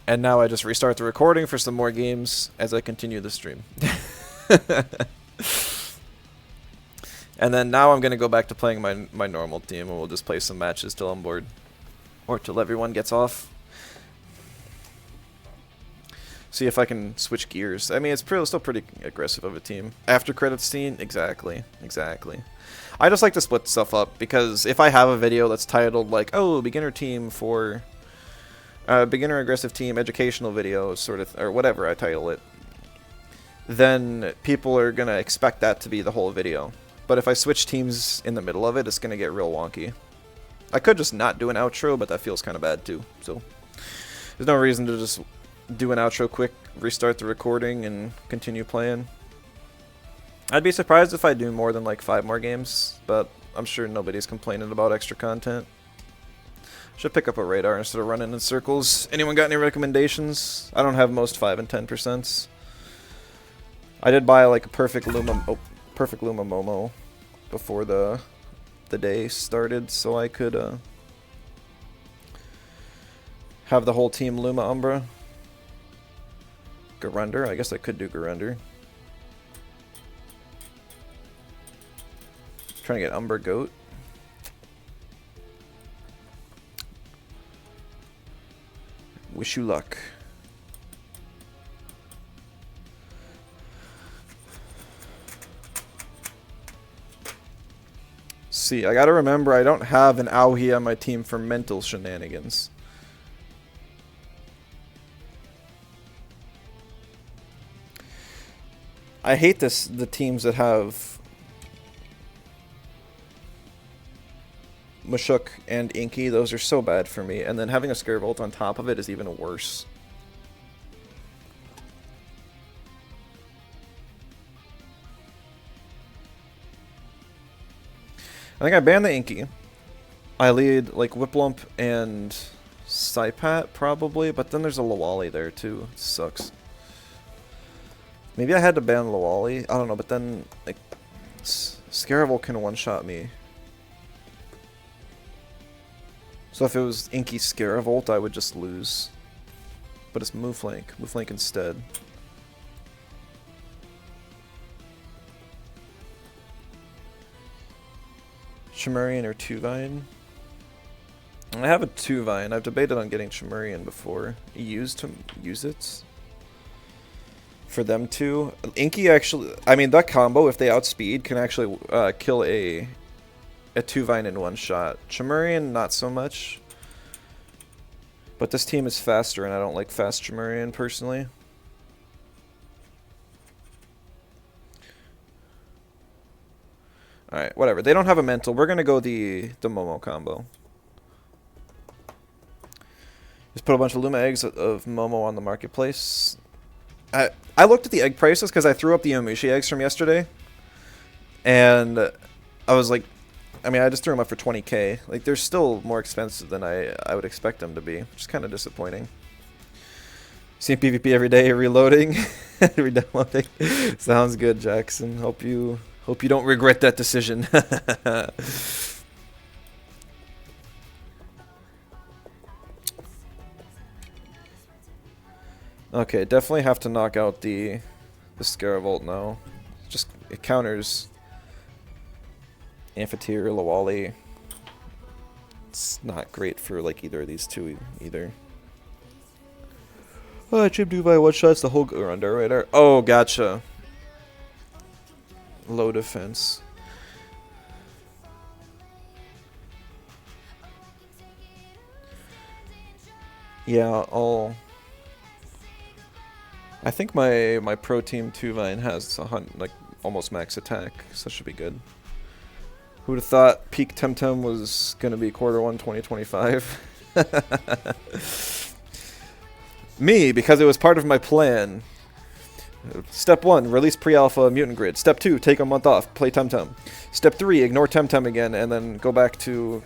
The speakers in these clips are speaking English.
And now I just restart the recording for some more games as I continue the stream. And then now I'm going to go back to playing my normal team, and we'll just play some matches till I'm bored. Or till everyone gets off. See if I can switch gears. I mean, it's still pretty aggressive of a team. After credits scene? Exactly. I just like to split stuff up, because if I have a video that's titled, like, oh, beginner team for... beginner aggressive team educational video, sort of, or whatever I title it, then people are going to expect that to be the whole video. But if I switch teams in the middle of it, it's going to get real wonky. I could just not do an outro, but that feels kind of bad too. So there's no reason to just do an outro quick, restart the recording, and continue playing. I'd be surprised if I do more than like 5 more games, but I'm sure nobody's complaining about extra content. Should pick up a radar instead of running in circles. Anyone got any recommendations? I don't have most 5 and 10%. I did buy like a perfect Luma Momo before the day started, so I could have the whole team Luma Umbra. Garunder? I guess I could do Garunder. Trying to get Umbra Goat. Wish you luck. See, I gotta remember I don't have an Auhi on my team for mental shenanigans. I hate the teams that have Mushuk and Inky. Those are so bad for me. And then having a Scarevolt on top of it is even worse. I think I banned the Inky. I lead like Whiplump and Saipat probably, but then there's a Lawali there too. It sucks. Maybe I had to ban Lawali. I don't know, but then like Scarevolt can one-shot me. So if it was Inky Scarevolt, I would just lose. But it's Mooflank. Mooflank instead. Chimerian or Tuvine? I have a Tuvine. I've debated on getting Chimerian before. Use it. For them to. Inky actually... I mean, that combo, if they outspeed, can actually kill a Tuvine in one shot. Chimerian, not so much. But this team is faster, and I don't like fast Chimerian, personally. Alright, whatever. They don't have a mental. We're gonna go the Momo combo. Just put a bunch of Luma eggs of Momo on the marketplace. I looked at the egg prices because I threw up the Yomushi eggs from yesterday. And I was like... I mean, I just threw them up for 20k. Like, they're still more expensive than I would expect them to be, which is kind of disappointing. Seeing PvP every day, reloading, re-downloading. Sounds good, Jackson. Hope you don't regret that decision. Okay, definitely have to knock out the Scaravolt now. Just, it counters Amphitheater, Lawali. It's not great for like either of these two either. Oh, Chip Dubai one shots the whole Garunder right there. Oh, gotcha. Low defense. Yeah, I think my pro team Tuvine has like almost max attack, so that should be good. Who would have thought peak Temtem was gonna be Q1 2025? Me, because it was part of my plan. Step 1, release pre-alpha mutant grid. Step 2, take a month off, play Temtem. Step 3, ignore Temtem again, and then go back to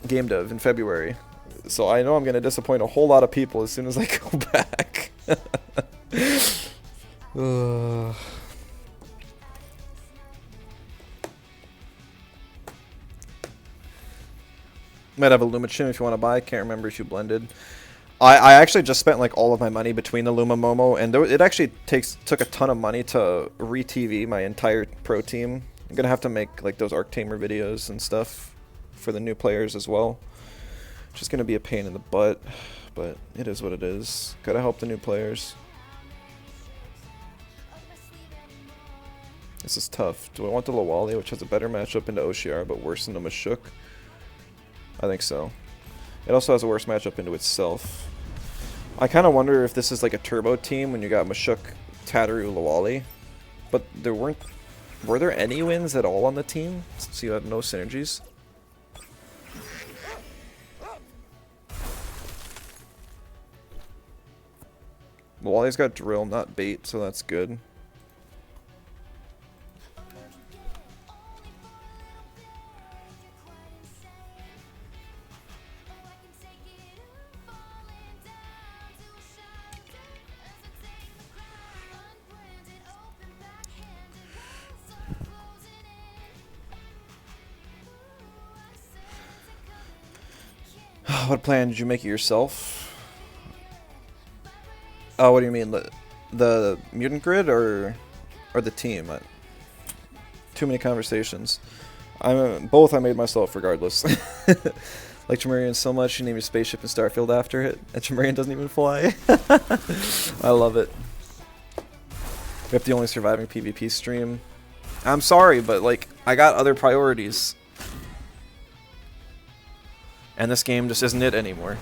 game dev in February. So I know I'm gonna disappoint a whole lot of people as soon as I go back. Might have a Lumachim if you want to buy. Can't remember if you blended. I actually just spent like all of my money between the Luma Momo, and it actually took a ton of money to re-TV my entire pro team. I'm gonna have to make like those Arc Tamer videos and stuff for the new players as well. Just gonna be a pain in the butt, but it is what it is. Gotta help the new players. This is tough. Do I want the Lawali, which has a better matchup into Oshiar, but worse than the Mashuk? I think so. It also has a worse matchup into itself. I kind of wonder if this is like a turbo team when you got Mashuk, Tataru, Lawali. But there weren't... Were there any wins at all on the team? So you had no synergies? Lawali's got drill, not bait, so that's good. What plan did you make it yourself? Oh, what do you mean, the mutant grid or the team? Too many conversations. Both I made myself regardless. Like Chimerian so much, you name your spaceship in Starfield after it, and Chimerian doesn't even fly. I love it. We have the only surviving PvP stream. I'm sorry, but like I got other priorities. And this game just isn't it anymore.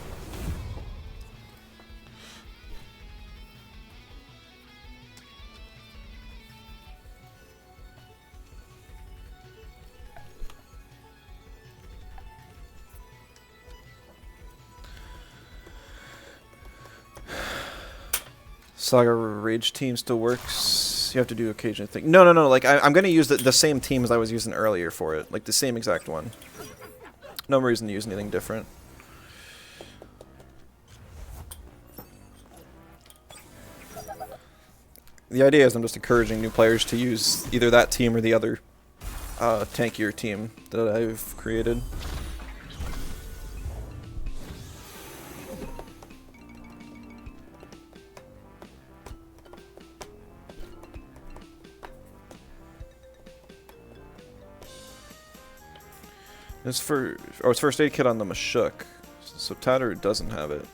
Saga Rage team still works. You have to do occasional thing. No, like I'm gonna use the same team as I was using earlier for it. Like the same exact one. No reason to use anything different. The idea is I'm just encouraging new players to use either that team or the other tankier team that I've created. It's first aid kit on the Mashuk, so Tatter doesn't have it.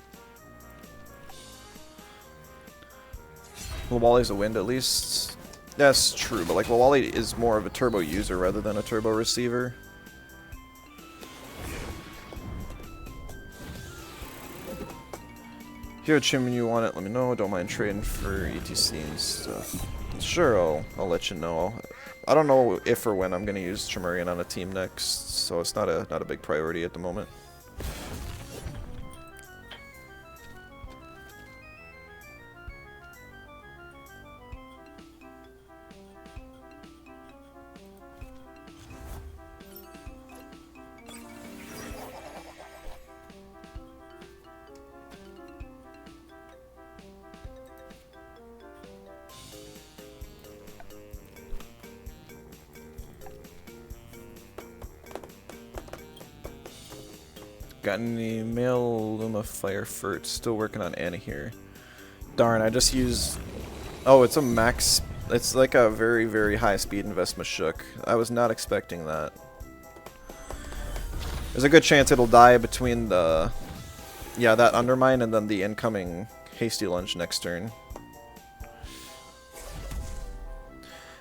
Lawali's a wind at least. That's true, but like Lawali is more of a turbo user rather than a turbo receiver. If you have a chim and you want it, let me know. Don't mind trading for ETC and stuff. Sure, I'll let you know. I don't know if or when I'm going to use Chimerian on a team next, so it's not a big priority at the moment. Got any male Luma Fire Furt? Still working on Anna here. Darn, I just used... Oh, it's a max... It's like a very, very high speed invest Mashuk. I was not expecting that. There's a good chance it'll die between the... Yeah, that Undermine and then the incoming Hasty Lunge next turn.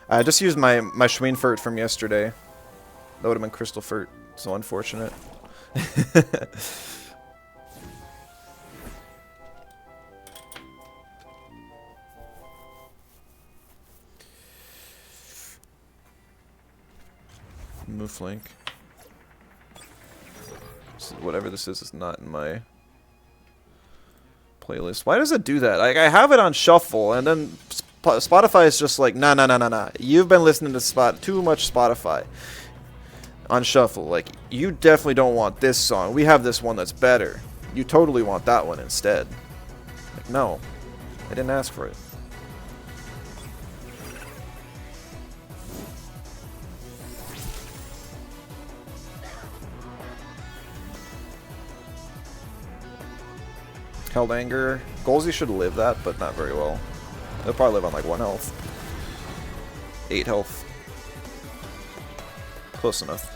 I just used my Shween Furt from yesterday. That would have been Crystal Furt. So unfortunate. Move link. Whatever this is not in my playlist. Why does it do that? Like, I have it on shuffle, and then Spotify is just like, nah. You've been listening to too much Spotify on shuffle. Like, you definitely don't want this song. We have this one that's better. You totally want that one instead. Like, no, I didn't ask for it. Held Anger. Golzy should live that, but not very well. They'll probably live on like 1 health. 8 health. Close enough.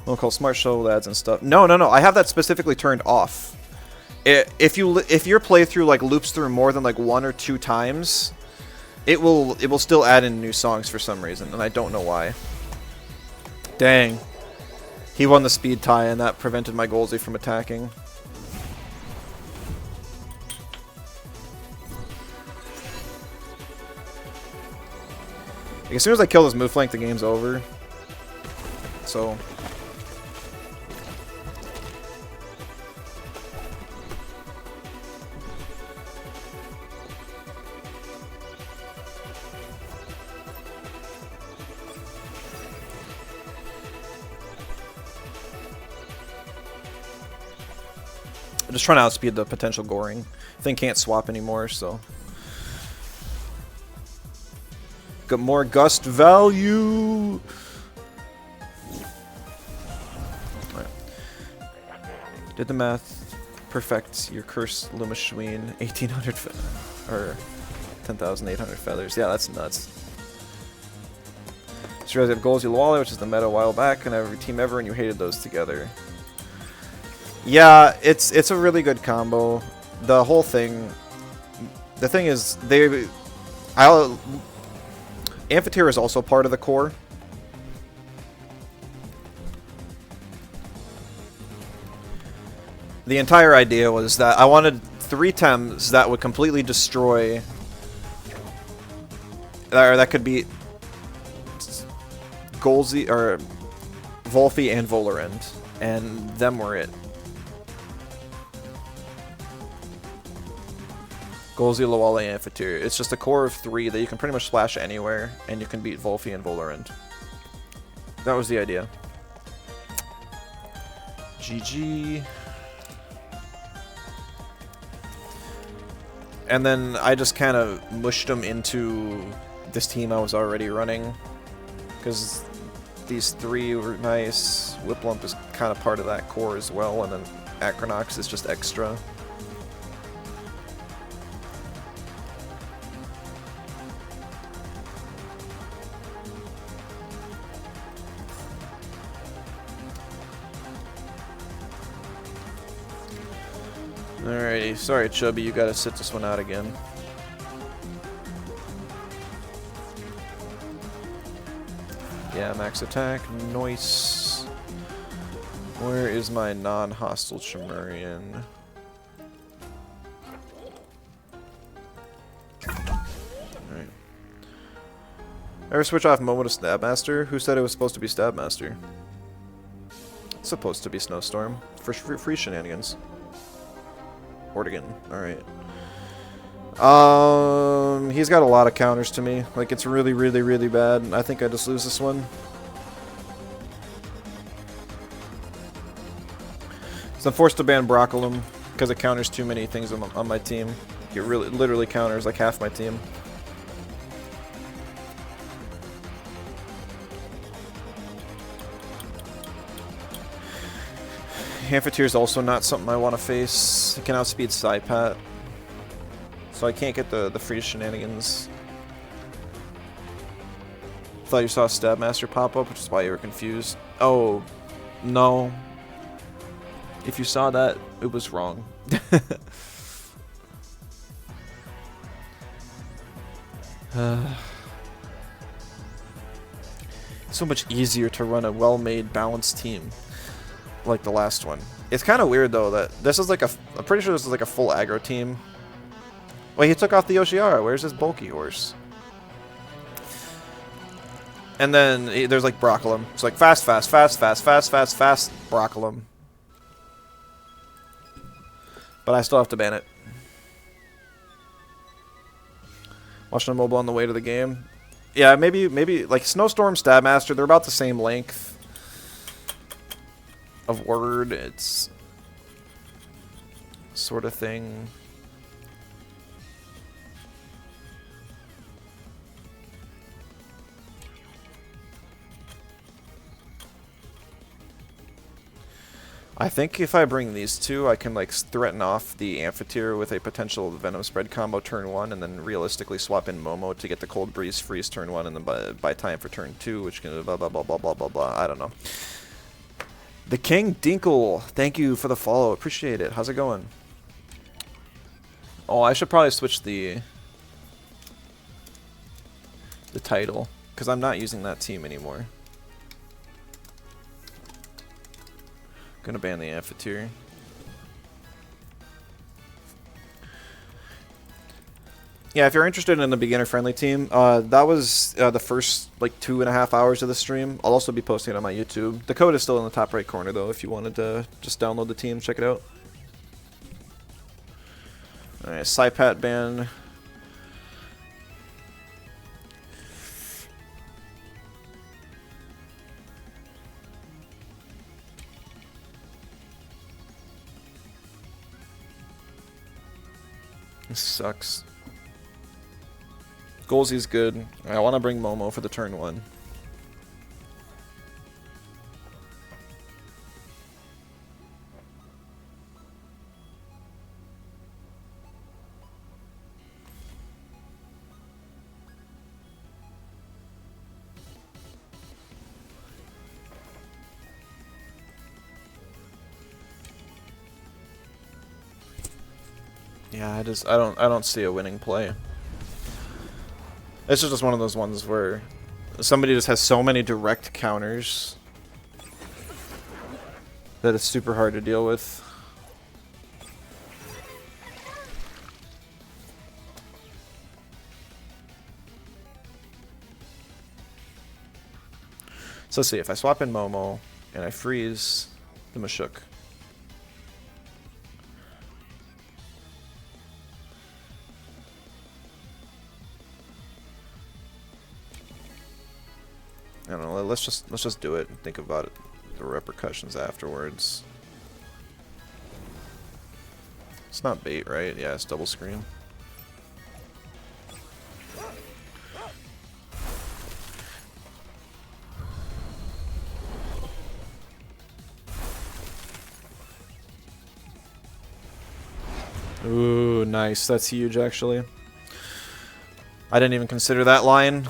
We'll call Smart Shuttle Lads and stuff. No. I have that specifically turned off. If your playthrough like loops through more than like 1 or 2 times, it will still add in new songs for some reason, and I don't know why. Dang. He won the speed tie, and that prevented my Golzy from attacking. Like, as soon as I kill this move flank, the game's over. So... I'm just trying to outspeed the potential goring. Thing can't swap anymore, so... Got more gust value! Alright. Did the math. Perfect your curse, Lumashween. 1,800 or 10,800 feathers. Yeah, that's nuts. So you guys have Golzy Lawler, which is the meta a while back, and every team ever, and you hated those together. Yeah, it's a really good combo. The whole thing... The thing is, Amphitheater is also part of the core. The entire idea was that I wanted 3 Tems that would completely destroy... Or that could be... Golzy, or... Volphy and Volerend. And them were it. Golzy, Loale, Amphitheater. It's just a core of 3 that you can pretty much splash anywhere, and you can beat Volphy and Volerend. That was the idea. GG. And then I just kind of mushed them into this team I was already running. Because these 3 were nice. Whiplump is kind of part of that core as well, and then Acronox is just extra. Alrighty, sorry Chubby, you gotta sit this one out again. Yeah, max attack, nice. Where is my non-hostile Chimerian? Alright. Ever switch off Moment of Stabmaster? Who said it was supposed to be Stabmaster? It's supposed to be Snowstorm. For free shenanigans. Ortigan. Alright. He's got a lot of counters to me. Like, it's really bad. I think I just lose this one. So I'm forced to ban Broccolum because it counters too many things on my team. It literally counters like half my team. Amphitheater is also not something I want to face. It can outspeed Psypat. So I can't get the free shenanigans. Thought you saw Stabmaster pop up, which is why you were confused. Oh, no. If you saw that, it was wrong. So much easier to run a well-made, balanced team. Like the last one. It's kind of weird though that this is like I'm pretty sure this is like a full aggro team. Wait, he took off the Yoshiara. Where's his bulky horse? And then there's like Broccolum. It's like fast, Broccolum. But I still have to ban it. Watching a mobile on the way to the game. Yeah, maybe like Snowstorm, Stabmaster, they're about the same length of word. It's sort of thing. I think if I bring these two, I can like threaten off the Amphitheater with a potential Venom Spread combo turn 1, and then realistically swap in Momo to get the Cold Breeze freeze turn 1, and then buy time for turn 2, which can blah blah blah blah blah blah blah. I don't know. The King Dinkle, thank you for the follow. Appreciate it. How's it going? Oh, I should probably switch the title, because I'm not using that team anymore. Gonna ban the Amphitheater. Yeah, if you're interested in a beginner-friendly team, that was the first like 2.5 hours of the stream. I'll also be posting it on my YouTube. The code is still in the top right corner, though, if you wanted to just download the team, check it out. Alright, Saipat ban. This sucks. Golzy's good. I want to bring Momo for the turn 1. Yeah, I don't see a winning play. This is just one of those ones where somebody just has so many direct counters that it's super hard to deal with. So let's see, if I swap in Momo and I freeze the Mashuk. I don't know, let's just do it and think about it, the repercussions afterwards. It's not bait, right? Yeah, it's double screen. Ooh, nice. That's huge, actually. I didn't even consider that line.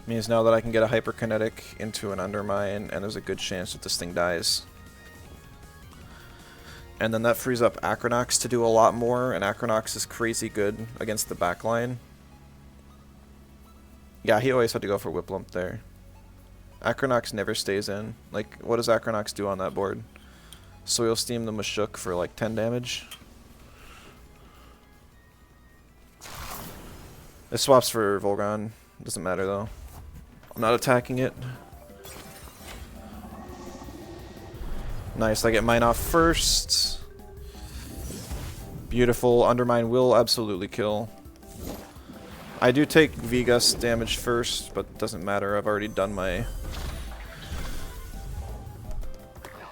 Means now that I can get a hyperkinetic into an undermine, and there's a good chance that this thing dies. And then that frees up Acronox to do a lot more, and Acronox is crazy good against the backline. Yeah, he always had to go for Whip Lump there. Acronox never stays in. Like, what does Acronox do on that board? Soil Steam the Mashuk for like 10 damage. It swaps for Volgon. Doesn't matter though. I'm not attacking it. Nice, I get mine off first. Beautiful. Undermine will absolutely kill. I do take V-Gust damage first, but it doesn't matter. I've already done my...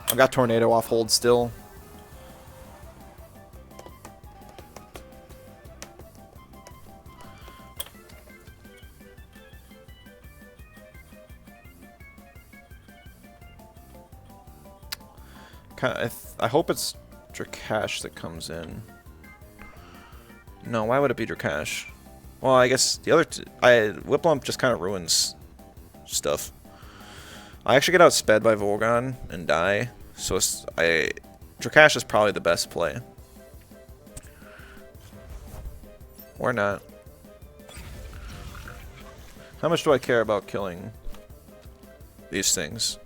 I've got Tornado off hold still. I hope it's Drakash that comes in. No, why would it be Drakash? Well, I guess the other Whip Lump just kind of ruins stuff. I actually get outsped by Volgon and die, so Drakash is probably the best play. Or not. How much do I care about killing these things?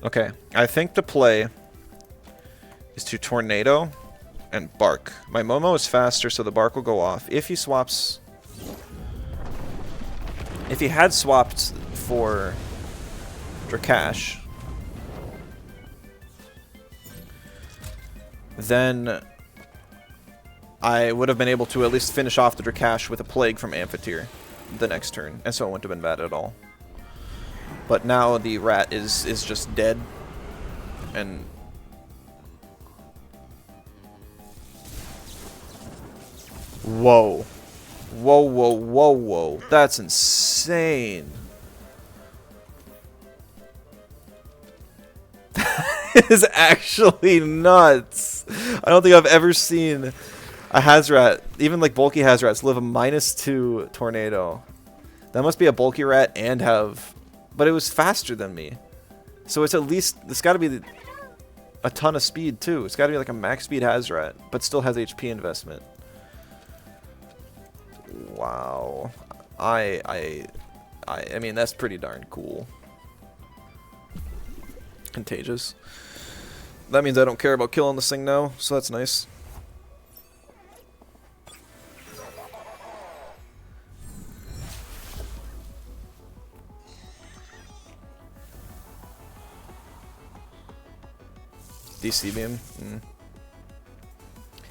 Okay, I think the play is to Tornado and Bark. My Momo is faster, so the Bark will go off. If he swaps... If he had swapped for Drakash, then I would have been able to at least finish off the Drakash with a Plague from Amphitheater the next turn, and so it wouldn't have been bad at all. But now the rat is just dead. And whoa. Whoa, whoa, whoa, whoa. That's insane. That is actually nuts. I don't think I've ever seen a Hazrat, even like bulky Hazrats, live a -2 tornado. That must be a bulky rat and have... But it was faster than me. So it's at least... It's got to be a ton of speed too. It's got to be like a max speed Hazrat, but still has HP investment. Wow. I mean, that's pretty darn cool. Contagious. That means I don't care about killing this thing now, so that's nice. DC beam.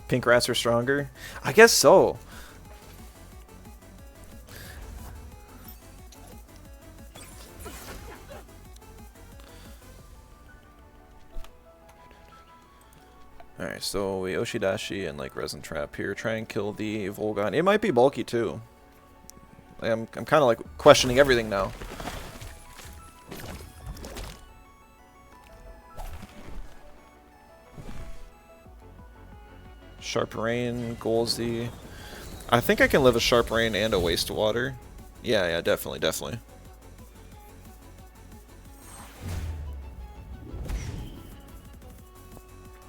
Pink rats are stronger? I guess so. Alright, so we Oshidashi and like Resin Trap here. Try and kill the Volgon. It might be bulky too. I'm kind of like questioning everything now. Sharp Rain, Golsey. I think I can live a Sharp Rain and a Wastewater. Yeah, definitely, definitely.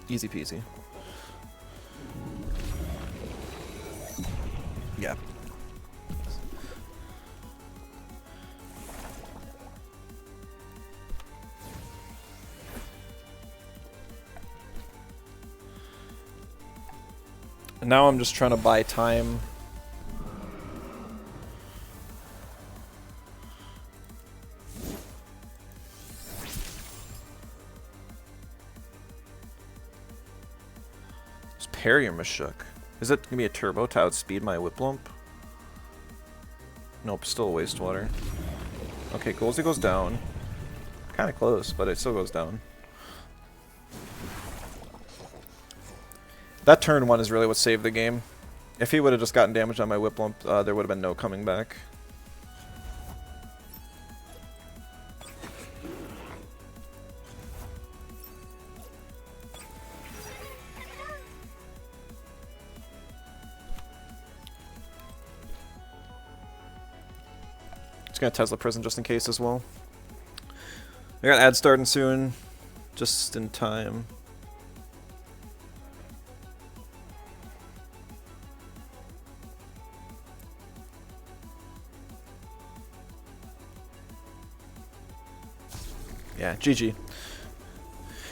Easy peasy. Yeah. And now I'm just trying to buy time. Parry or Mashuk? Is it gonna be a turbo to outspeed my Whiplump? Nope, still a Wastewater. Okay, Golsey goes down. Kinda close, but it still goes down. That turn one is really what saved the game. If he would have just gotten damage on my Whiplump, there would have been no coming back. Just gonna Tesla Prison just in case as well. I got ad starting soon, just in time. Yeah, GG.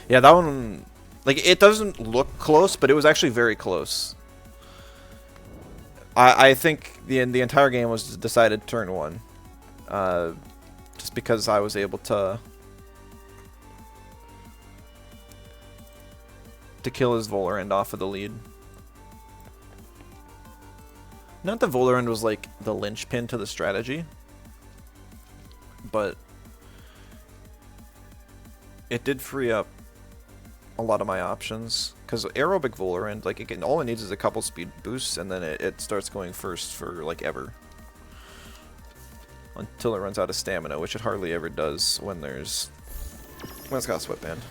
Yeah, that one, like, it doesn't look close, but it was actually very close. I think the entire game was decided turn one. Just because I was able to kill his Volarend off of the lead. Not that Volarend was like the linchpin to the strategy, but it did free up a lot of my options. Because aerobic Volarend, like, all it needs is a couple speed boosts, and then it starts going first for like ever. Until it runs out of stamina, which it hardly ever does when it's got a sweatband.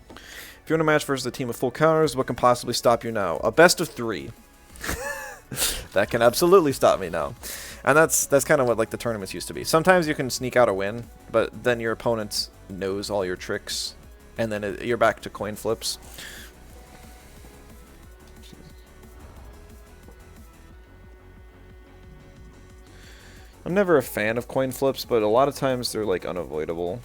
If you want to match versus a team with full counters, what can possibly stop you now? A best of 3. That can absolutely stop me now. And that's kind of what like the tournaments used to be. Sometimes you can sneak out a win, but then your opponent knows all your tricks, and then you're back to coin flips. I'm never a fan of coin flips, but a lot of times they're like unavoidable.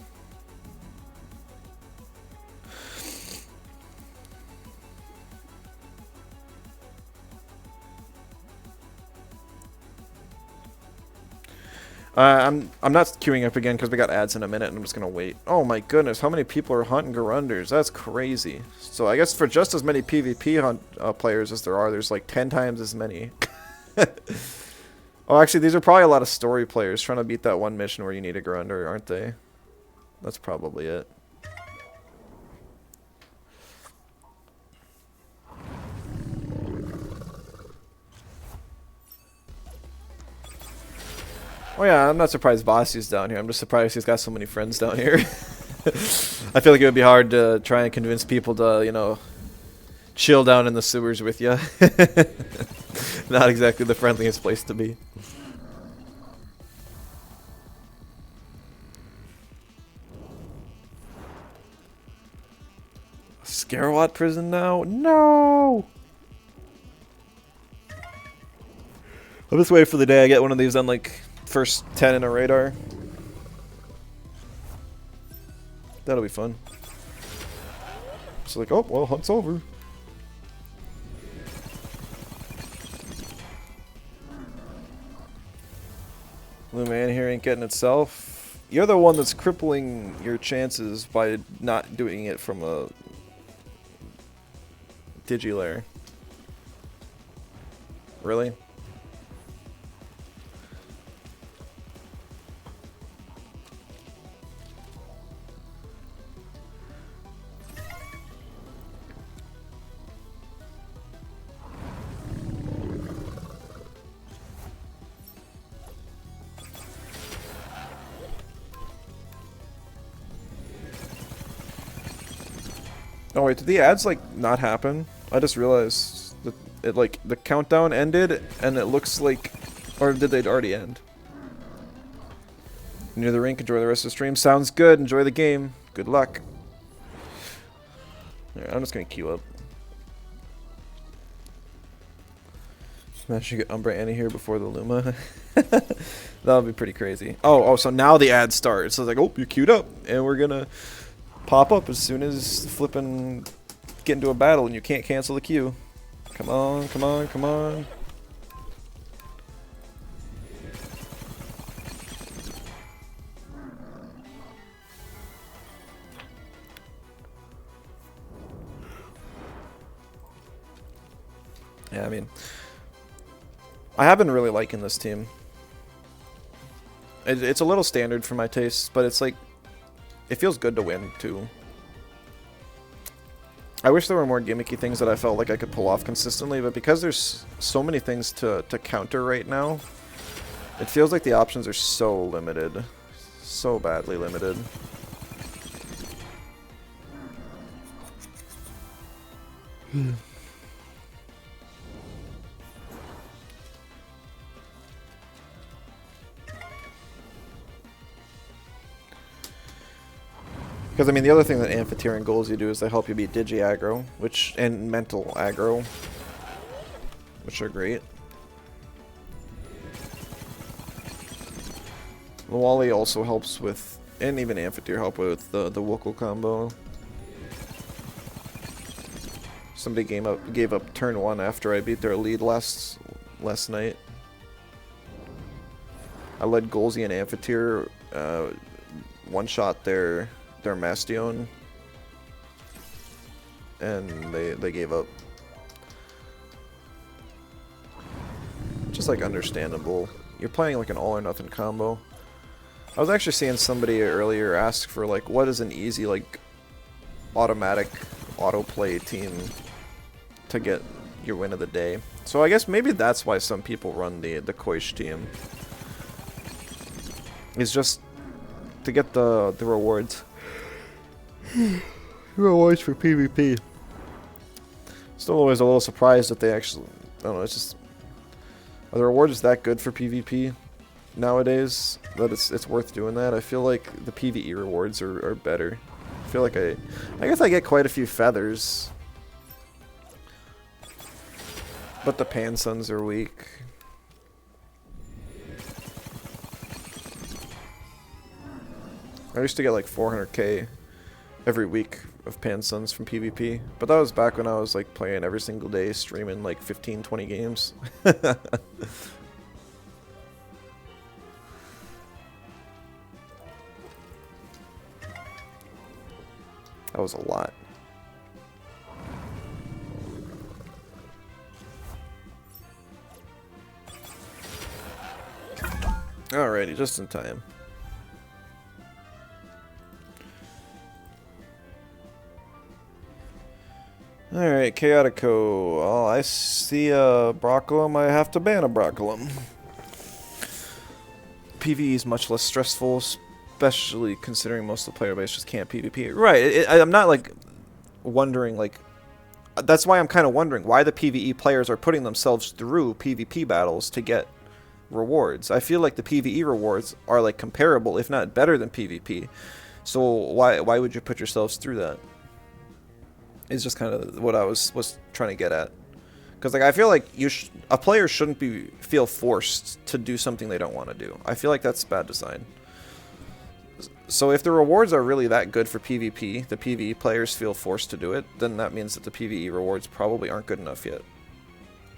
I'm not queuing up again because we got ads in a minute and I'm just gonna wait. Oh my goodness, how many people are hunting Garunders? That's crazy. So I guess for just as many PvP players as there are, there's like 10 times as many. Oh, actually, these are probably a lot of story players trying to beat that one mission where you need a Grunder, aren't they? That's probably it. Oh yeah, I'm not surprised Bossy's down here. I'm just surprised he's got so many friends down here. I feel like it would be hard to try and convince people to, you know, chill down in the sewers with you. Not exactly the friendliest place to be. Scarawat prison now? No! I'm just waiting for the day I get one of these on like first 10 in a radar. That'll be fun. It's like, oh, well, hunt's over. Blue man here ain't getting itself. You're the one that's crippling your chances by not doing it from a Digilair. Really? Oh wait, did the ads like not happen? I just realized that it like the countdown ended and it looks like, or did they already end? Near the rink, enjoy the rest of the stream. Sounds good, enjoy the game. Good luck. Alright, I'm just gonna queue up. Imagine you get Umbra Annie here before the Luma. That would be pretty crazy. Oh, so now the ads start. So it's like, oh, you're queued up, and we're gonna pop up as soon as flipping get into a battle and you can't cancel the queue. Come on, come on, come on. Yeah, I mean, I have been really liking this team. It's a little standard for my taste, but it's like, it feels good to win, too. I wish there were more gimmicky things that I felt like I could pull off consistently, but because there's so many things to counter right now, it feels like the options are so limited. So badly limited. Because, I mean, the other thing that Amphitheater and goals you do is they help you beat Digi aggro, and mental aggro, which are great. Wally also helps with, and even Amphitheater help with the Wookiee combo. Somebody gave up turn 1 after I beat their lead last night. I led Golzy and Amphitheater, one-shot their Mastion, and they gave up. Just like understandable. You're playing like an all or nothing combo. I was actually seeing somebody earlier ask for like what is an easy like automatic autoplay team to get your win of the day. So I guess maybe that's why some people run the Koish team. It's just to get the rewards. Rewards for PvP. Still always a little surprised that they actually, I don't know, it's just, are the rewards that good for PvP nowadays that it's worth doing that? I feel like the PvE rewards are better. I feel like I guess I get quite a few feathers, but the Pansuns are weak. I used to get like 400k every week of Pansuns from PvP, but that was back when I was like playing every single day, streaming like 15-20 games. That was a lot. Alrighty, just in time. Alright, Chaotico. Oh, I see a Broccolum. I have to ban a Broccolum. PvE is much less stressful, especially considering most of the player base just can't PvP. Right, I'm not, like, wondering, like... That's why I'm kind of wondering why the PvE players are putting themselves through PvP battles to get rewards. I feel like the PvE rewards are, like, comparable, if not better than PvP. So why would you put yourselves through that? Is just kind of what I was trying to get at. Because, like, I feel like a player shouldn't feel forced to do something they don't want to do. I feel like that's bad design. So if the rewards are really that good for PvP, the PvE players feel forced to do it, then that means that the PvE rewards probably aren't good enough yet.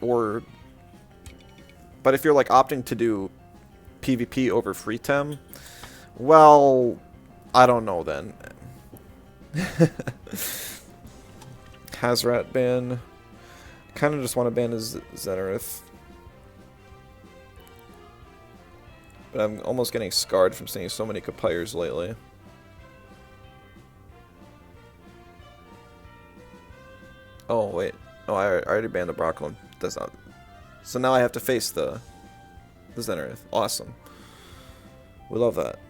But if you're, like, opting to do PvP over free tem, well, I don't know then. Hazrat ban. Kind of just want to ban his Zenarith. But I'm almost getting scarred from seeing so many Kapires lately. Oh, wait. Oh, I already banned the Broccolum. That's not... So now I have to face the Zenarith. Awesome. We love that.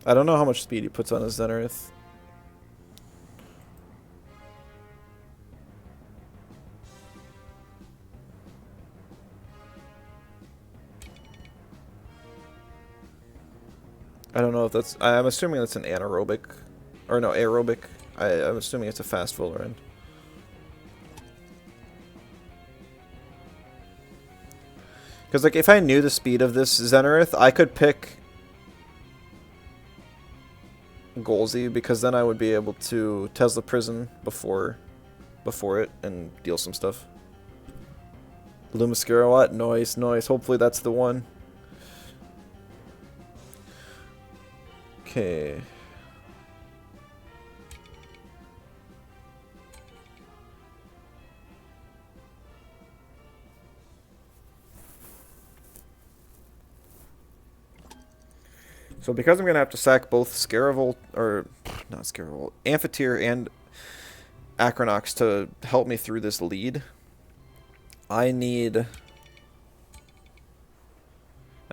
I don't know how much speed he puts on his Zenarith. I don't know if that's... I'm assuming that's an anaerobic. Or no, aerobic. I'm assuming it's a fast Volorend. Because, like, if I knew the speed of this Zenarith, I could pick Golzy, because then I would be able to Tesla Prison before it and deal some stuff. Lumascura, what? Noise. Hopefully that's the one. Okay. So because I'm going to have to sack both Scaravolt, or not Scaravolt, Amphitheater and Acronox to help me through this lead, I needed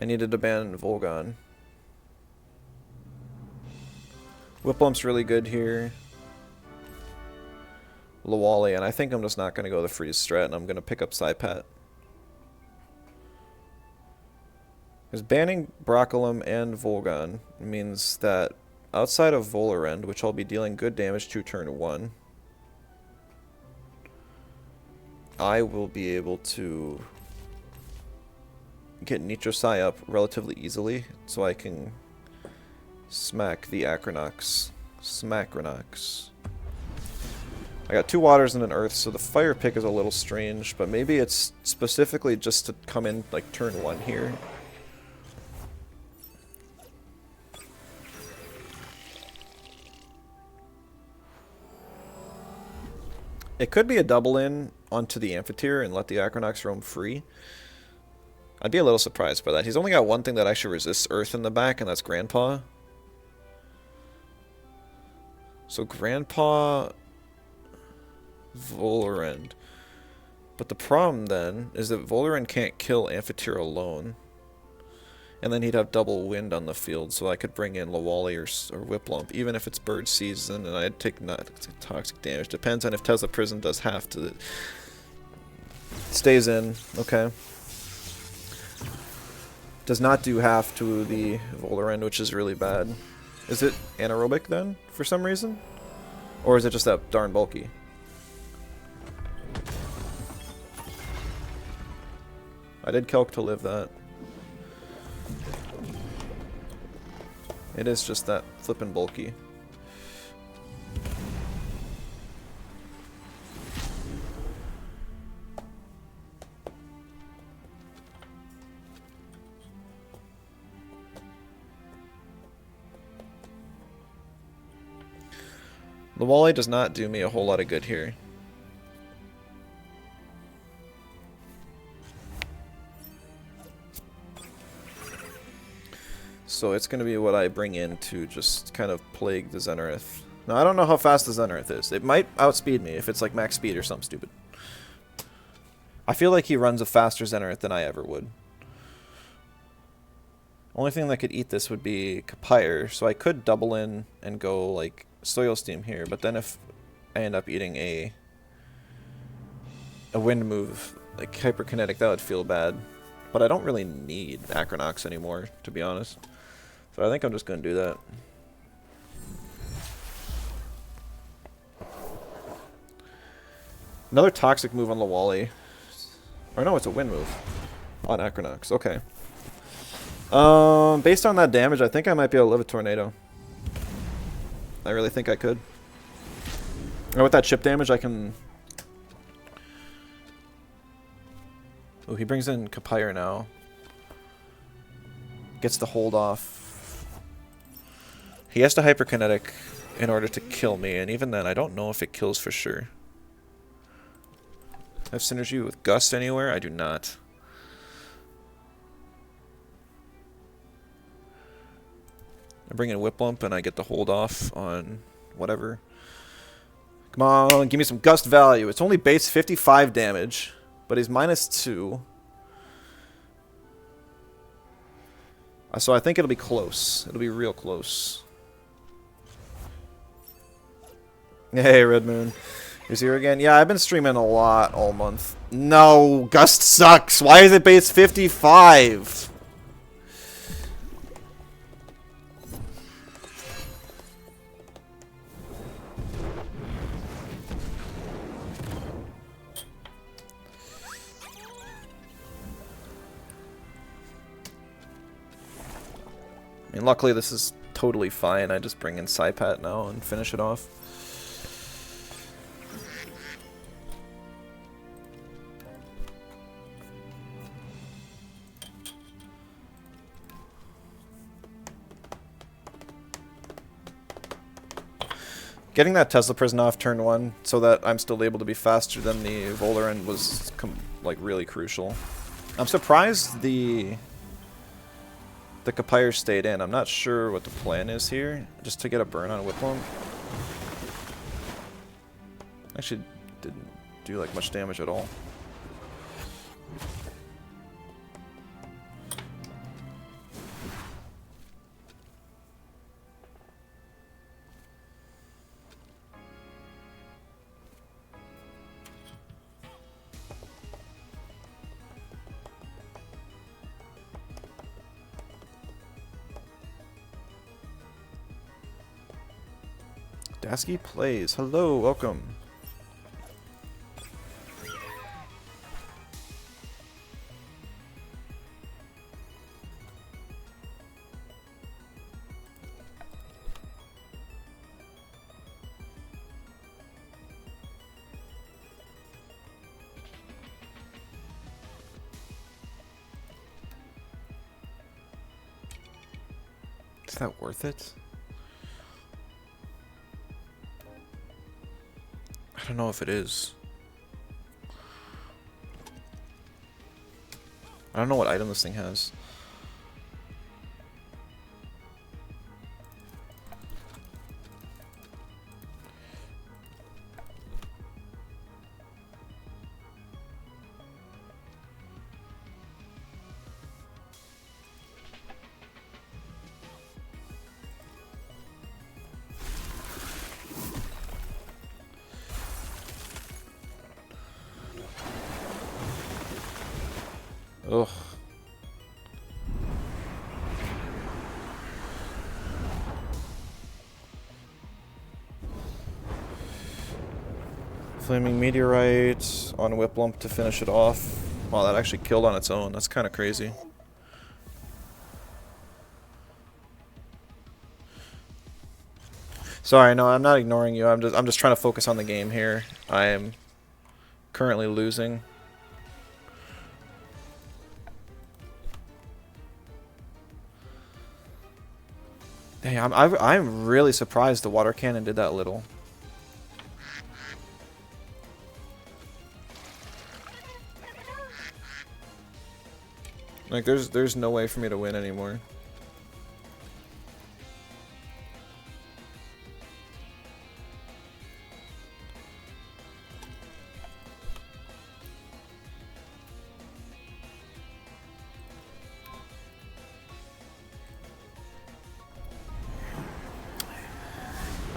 to ban Volgon. Whiplump's really good here. Lawali, and I think I'm just not going to go the freeze strat, and I'm going to pick up Psypat. Because banning Broccolum and Volgon means that outside of Volorend, which I'll be dealing good damage to turn 1, I will be able to get Nitrosai up relatively easily, so I can smack the Acronox. Smacronox. I got 2 waters and an earth, so the fire pick is a little strange, but maybe it's specifically just to come in like turn 1 here. It could be a double in onto the Amphitheater and let the Acronox roam free. I'd be a little surprised by that. He's only got one thing that actually resists Earth in the back, and that's Grandpa. So Grandpa... Volorend. But the problem then is that Volorend can't kill Amphitheater alone. And then he'd have double wind on the field, so I could bring in Lawali or Whiplump, even if it's bird season, and I'd take not toxic damage. Depends on if Tesla Prison does half to the... Stays in, okay. Does not do half to the Volorend, which is really bad. Is it anaerobic then, for some reason? Or is it just that darn bulky? I did calc to live that. It is just that flippin' bulky. Lawali does not do me a whole lot of good here. So it's going to be what I bring in to just kind of plague the Zenith. Now, I don't know how fast the Zenith is. It might outspeed me if it's like max speed or something stupid. I feel like he runs a faster Zenith than I ever would. Only thing that could eat this would be Kapire, so I could double in and go like Soil Steam here, but then if I end up eating a wind move, like Hyperkinetic, that would feel bad. But I don't really need Acronox anymore, to be honest. So I think I'm just going to do that. Another Toxic move on Lawali. Or no, it's a wind move on Acronox. Okay. Based on that damage, I think I might be able to live a Tornado. I really think I could. And with that chip damage, I can... Oh, he brings in Kapire now. Gets the hold off. He has to Hyperkinetic in order to kill me, and even then, I don't know if it kills for sure. I have synergy with Gust anywhere? I do not. I bring in Whip Bump and I get the hold off on whatever. Come on, give me some Gust value. It's only base 55 damage, but he's -2. So I think it'll be close. It'll be real close. Hey, Red Moon. He's here again. Yeah, I've been streaming a lot all month. No, Gust sucks. Why is it base 55? I mean, luckily this is totally fine. I just bring in Psypat now and finish it off. Getting that Tesla Prison off turn 1 so that I'm still able to be faster than the Volarend was like really crucial. I'm surprised the Kapire stayed in. I'm not sure what the plan is here. Just to get a burn on Whiplum. Actually didn't do like much damage at all. Dasky plays. Hello, welcome. Is that worth it? I don't know if it is. I don't know what item this thing has. Ugh. Flaming Meteorite on Whiplump to finish it off. Wow, that actually killed on its own. That's kind of crazy. Sorry, no, I'm not ignoring you. I'm just trying to focus on the game here. I am currently losing. Dang, I'm really surprised the water cannon did that little. Like there's no way for me to win anymore.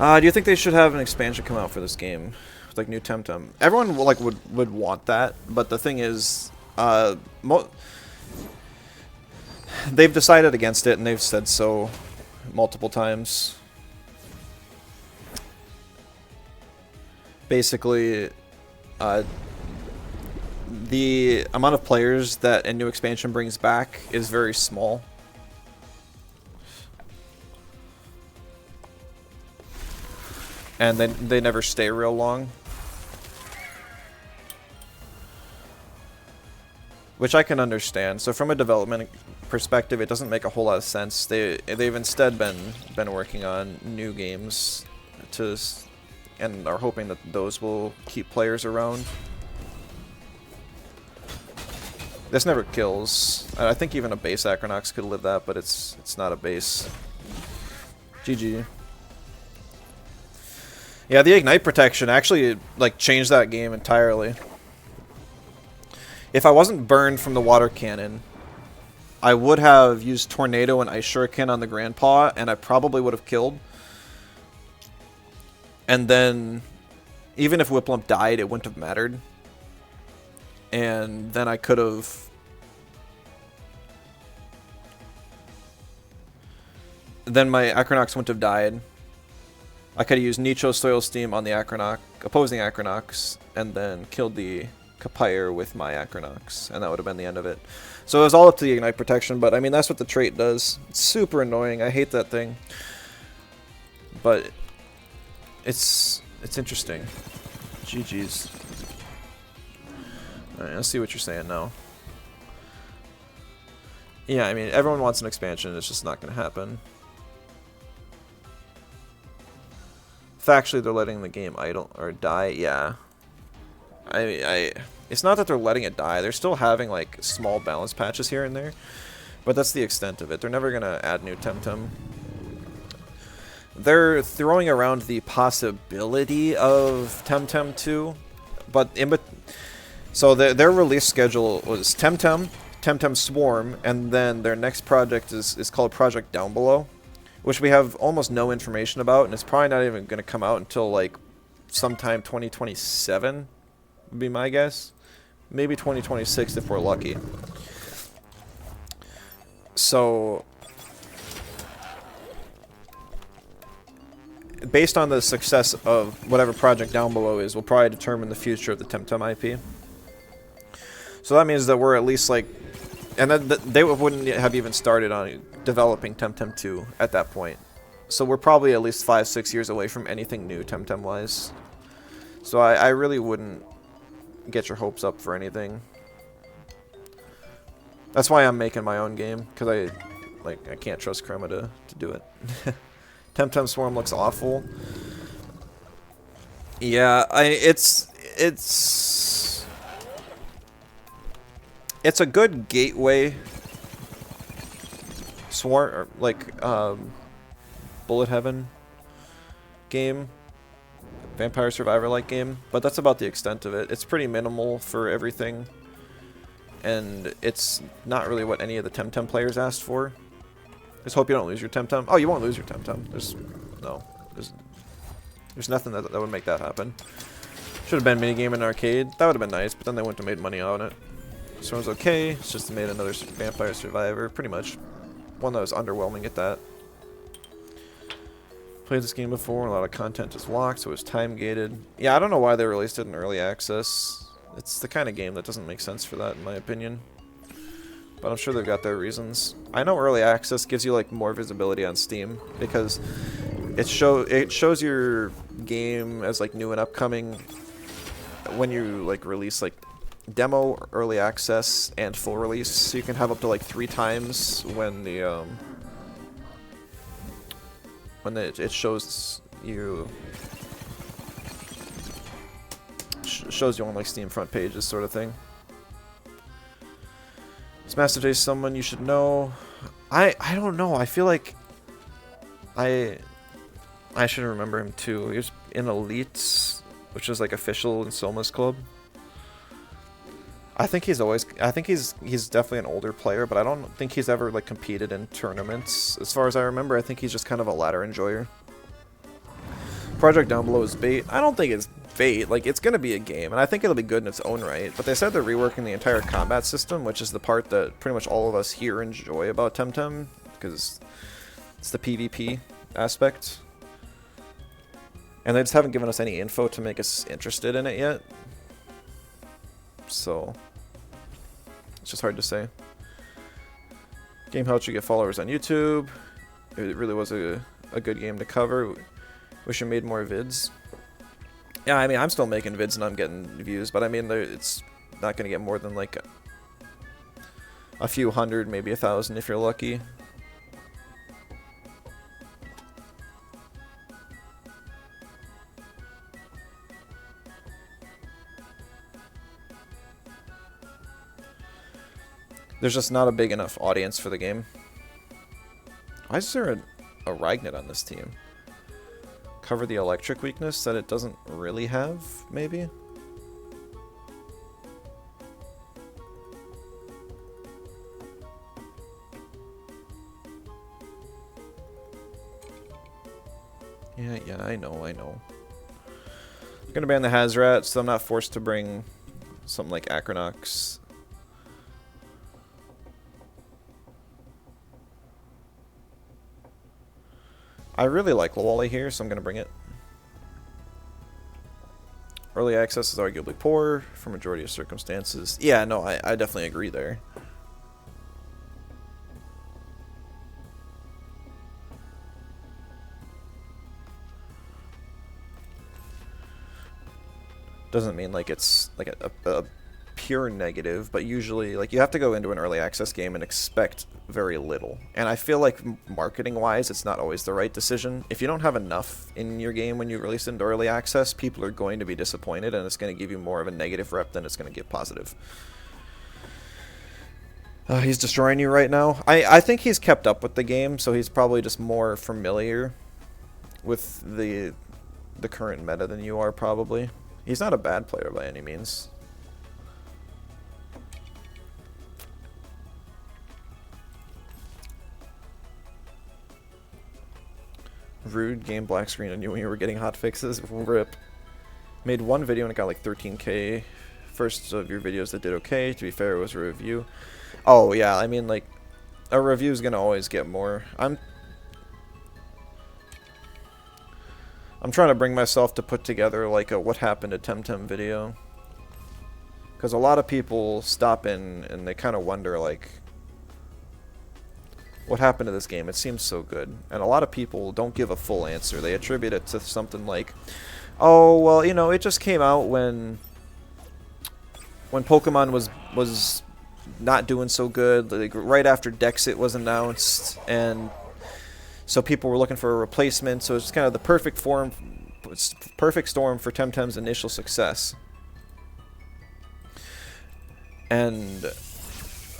Do you think they should have an expansion come out for this game? With, like, new Temtem? Everyone would want that, but the thing is, they've decided against it, and they've said so multiple times. Basically, the amount of players that a new expansion brings back is very small. And they never stay real long. Which I can understand. So from a development perspective, it doesn't make a whole lot of sense. They've instead been working on new games and are hoping that those will keep players around. This never kills. I think even a base Acronox could live that, but it's not a base. GG. Yeah, the Ignite protection actually, like, changed that game entirely. If I wasn't burned from the water cannon, I would have used Tornado and Ice Shuriken on the Grandpa, and I probably would have killed. And then, even if Whiplump died, it wouldn't have mattered. And then I could have... Then my Acronox wouldn't have died. I could have used Nicho Soil Steam on the opposing Acronox, and then killed the Kapire with my Acronox, and that would have been the end of it. So it was all up to the Ignite protection, but I mean, that's what the trait does. It's super annoying. I hate that thing. But it's interesting. GG's. Alright, let's see what you're saying now. Yeah, I mean, everyone wants an expansion, it's just not going to happen. Factually, they're letting the game idle or die. Yeah, it's not that they're letting it die. They're still having like small balance patches here and there, but that's the extent of it. They're never gonna add new Temtem. They're throwing around the possibility of Temtem 2, but so their release schedule was Temtem, Temtem Swarm, and then their next project is called Project Down Below, which we have almost no information about, and it's probably not even going to come out until, like, sometime 2027, would be my guess. Maybe 2026 if we're lucky. So, based on the success of whatever project Down Below is, will probably determine the future of the Temtem IP. So that means that we're at least, like, and then they wouldn't have even started on developing Temtem 2 at that point. So we're probably at least 5-6 years away from anything new Temtem-wise. So I really wouldn't get your hopes up for anything. That's why I'm making my own game, because I can't trust Chroma to do it. Temtem Swarm looks awful. Yeah, it's a good gateway Swarm, or like Bullet Heaven game, Vampire Survivor like game, but that's about the extent of it. It's pretty minimal for everything, and it's not really what any of the Temtem players asked for. Just hope you don't lose your Temtem. Oh, you won't lose your Temtem. There's nothing that would make that happen. Should have been minigame in arcade. That would have been nice, but then they wouldn't have made money on it. Swarm's okay. It's just made another Vampire Survivor, pretty much. One that was underwhelming at that. Played this game before, a lot of content is locked, so it was time gated. Yeah, I don't know why they released it in early access. It's the kind of game that doesn't make sense for that, in my opinion. But I'm sure they've got their reasons. I know early access gives you like more visibility on Steam because it shows your game as like new and upcoming when you like release like demo, early access, and full release. So you can have up to like 3 times when the it shows you shows you on like Steam front pages, sort of thing. Is Master J someone you should know? I don't know. I feel like I should remember him too. He was in Elite, which is like official in Soma's club. I think he's definitely an older player, but I don't think he's ever like competed in tournaments. As far as I remember, I think he's just kind of a ladder enjoyer. Project Down Below is bait. I don't think it's bait. Like, it's going to be a game, and I think it'll be good in its own right. But they said they're reworking the entire combat system, which is the part that pretty much all of us here enjoy about Temtem, because it's the PvP aspect. And they just haven't given us any info to make us interested in it yet. So, it's just hard to say. Game helped you get followers on YouTube. It really was a good game to cover. Wish I made more vids. Yeah, I mean, I'm still making vids and I'm getting views, but I mean, it's not going to get more than like a few hundred, maybe 1,000 if you're lucky. There's just not a big enough audience for the game. Why is there a Ragnet on this team? Cover the electric weakness that it doesn't really have, maybe? Yeah, I know. I'm gonna ban the Hazrat, so I'm not forced to bring something like Acronox. I really like Lawali here, so I'm going to bring it. Early access is arguably poor for majority of circumstances. Yeah, no, I definitely agree there. Doesn't mean like it's like a pure negative, but usually like you have to go into an early access game and expect very little. And I feel like marketing wise it's not always the right decision. If you don't have enough in your game when you release it into early access, people are going to be disappointed and it's going to give you more of a negative rep than it's going to give positive. He's destroying you right now. I think he's kept up with the game, so he's probably just more familiar with the current meta than you are probably. He's not a bad player by any means. Rude game black screen. I knew when you were getting hot fixes. Rip. Made one video and it got like 13k. First of your videos that did okay. To be fair, it was a review. Oh yeah, I mean like a review is gonna always get more. I'm trying to bring myself to put together like a what happened to Temtem video, because a lot of people stop in and they kind of wonder like what happened to this game. It seems so good, and a lot of people don't give a full answer. They attribute it to something like, oh well, you know, it just came out when Pokemon was not doing so good, like right after Dexit was announced, and so people were looking for a replacement, so it's kind of the perfect storm for Temtem's initial success. And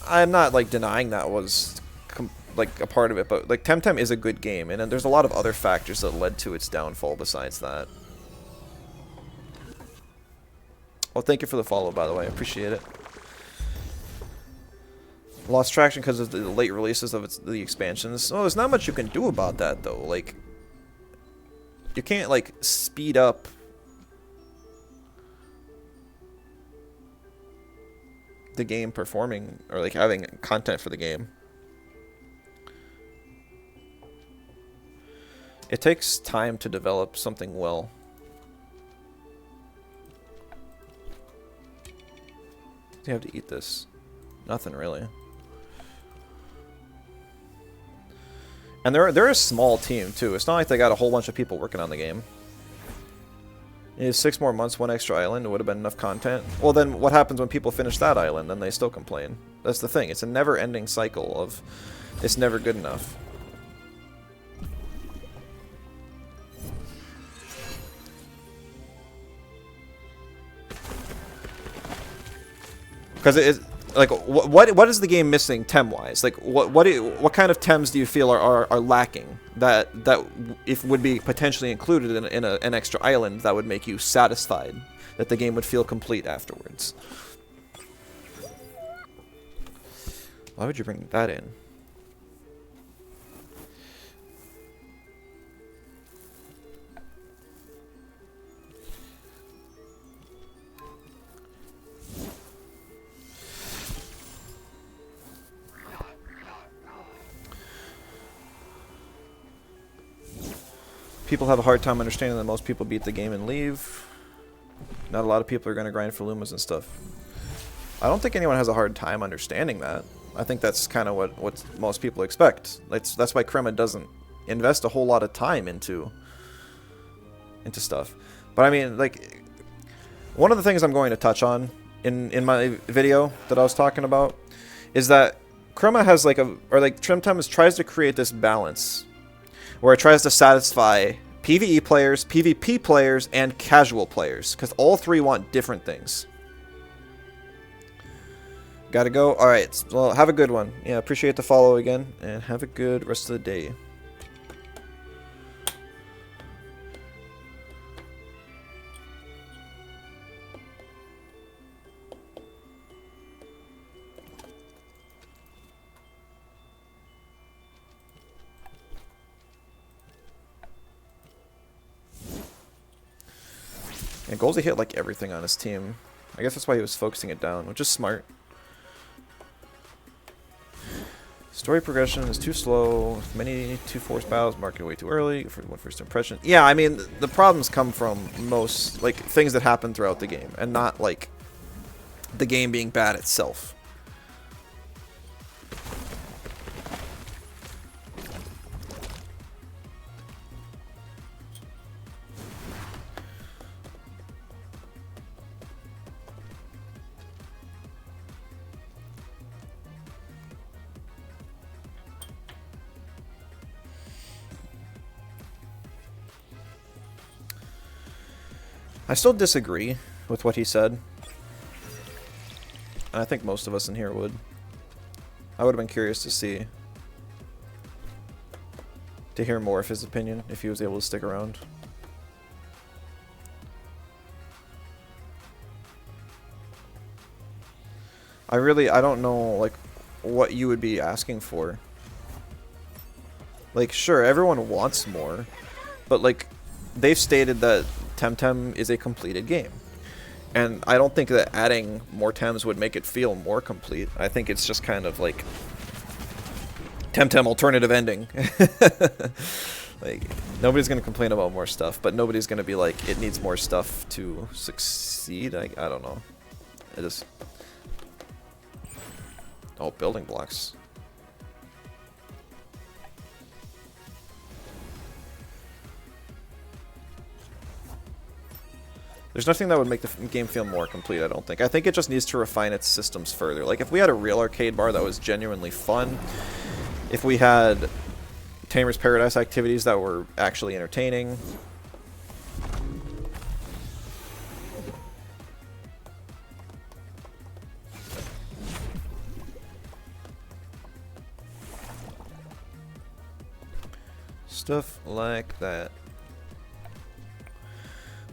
I'm not like denying that was like a part of it, but like Temtem is a good game, and there's a lot of other factors that led to its downfall besides that. Well, thank you for the follow, by the way. I appreciate it. Lost traction because of the late releases of the expansions. Oh, there's not much you can do about that, though. Like, you can't, like, speed up the game performing, or, like, having content for the game. It takes time to develop something well. You have to eat this. Nothing, really. And they're a small team, too. It's not like they got a whole bunch of people working on the game. It's 6 more months, 1 extra island. It would have been enough content. Well, then what happens when people finish that island? Then they still complain. That's the thing. It's a never-ending cycle of it's never good enough. Because it is... Like, what is the game missing tem-wise? Like, what kind of tems do you feel are lacking that if would be potentially included in an extra island that would make you satisfied, that the game would feel complete afterwards? Why would you bring that in? People have a hard time understanding that most people beat the game and leave. Not a lot of people are going to grind for Lumas and stuff. I don't think anyone has a hard time understanding that. I think that's kind of what most people expect. That's why Crema doesn't invest a whole lot of time into stuff. But I mean, like, one of the things I'm going to touch on in my video that I was talking about is that Crema has like Temtem tries to create this balance where it tries to satisfy PvE players, PvP players, and casual players, because all three want different things. Gotta go. Alright, well, have a good one. Yeah, appreciate the follow again, and have a good rest of the day. And Goldsy hit like everything on his team. I guess that's why he was focusing it down, which is smart. Story progression is too slow. Many 2-force battles marking way too early for one first impression. Yeah, I mean, the problems come from most, like, things that happen throughout the game, and not, like, the game being bad itself. I still disagree with what he said. And I think most of us in here would. I would have been curious to hear more of his opinion if he was able to stick around. I don't know, like, what you would be asking for. Like, sure, everyone wants more, but, like, they've stated that Temtem is a completed game. And I don't think that adding more Tems would make it feel more complete. I think it's just kind of like Temtem alternative ending. Like, nobody's going to complain about more stuff, but nobody's going to be like, it needs more stuff to succeed. I don't know. It is... Oh, building blocks. There's nothing that would make the game feel more complete, I don't think. I think it just needs to refine its systems further. Like, if we had a real arcade bar that was genuinely fun, if we had Tamer's Paradise activities that were actually entertaining. Stuff like that.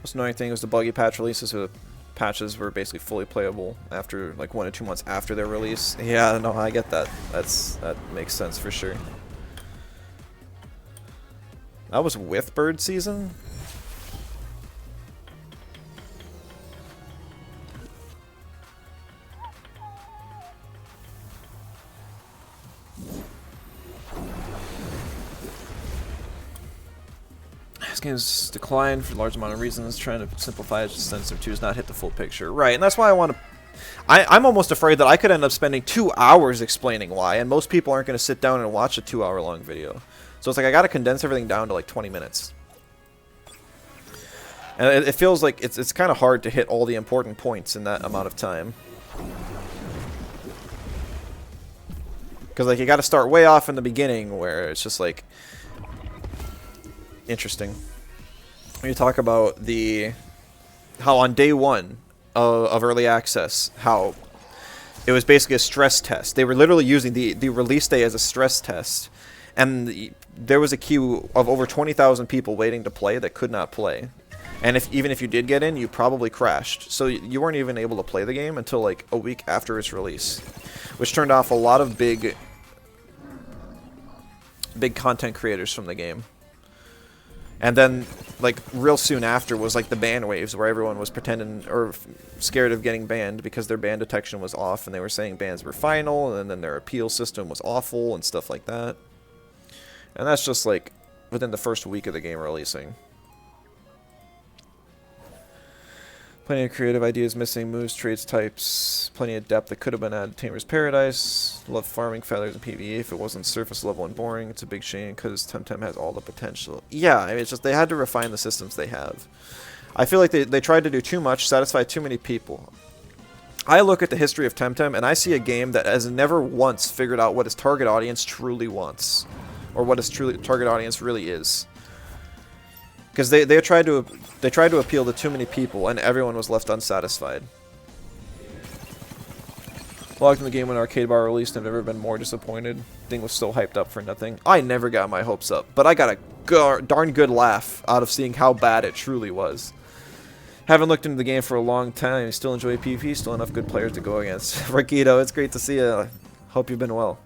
Most annoying thing was the buggy patch releases, so the patches were basically fully playable after like 1 to 2 months after their release. Yeah, no, I get that. That makes sense for sure. That was with bird season? This game's declined for a large amount of reasons. Trying to simplify it, just sensitive to does not hit the full picture. Right, and that's why I want to... I'm almost afraid that I could end up spending 2 hours explaining why, and most people aren't going to sit down and watch a 2-hour-long video. So it's like I got to condense everything down to like 20 minutes. And it feels like it's kind of hard to hit all the important points in that amount of time. Because like you got to start way off in the beginning where it's just like... Interesting. When you talk about how on day 1 of early access, how it was basically a stress test. They were literally using the release day as a stress test, and there was a queue of over 20,000 people waiting to play that could not play. And even if you did get in, you probably crashed. So you weren't even able to play the game until like a week after its release, which turned off a lot of big content creators from the game. And then, like, real soon after was, like, the ban waves, where everyone was pretending, or scared of getting banned because their ban detection was off, and they were saying bans were final, and then their appeal system was awful, and stuff like that. And that's just, like, within the first week of the game releasing. Plenty of creative ideas missing, moves, traits, types, plenty of depth that could have been added to Tamer's Paradise. Love farming feathers and PvE. If it wasn't surface level and boring, it's a big shame because Temtem has all the potential. Yeah, I mean, it's just they had to refine the systems they have. I feel like they tried to do too much, satisfy too many people. I look at the history of Temtem and I see a game that has never once figured out what its target audience truly wants. Or what its target audience really is. Because they tried to appeal to too many people, and everyone was left unsatisfied. Logged in the game when Arcade Bar released, I've never been more disappointed. Thing was so hyped up for nothing. I never got my hopes up, but I got a darn good laugh out of seeing how bad it truly was. Haven't looked into the game for a long time. Still enjoy PvP. Still enough good players to go against. Rakito, it's great to see you. Hope you've been well.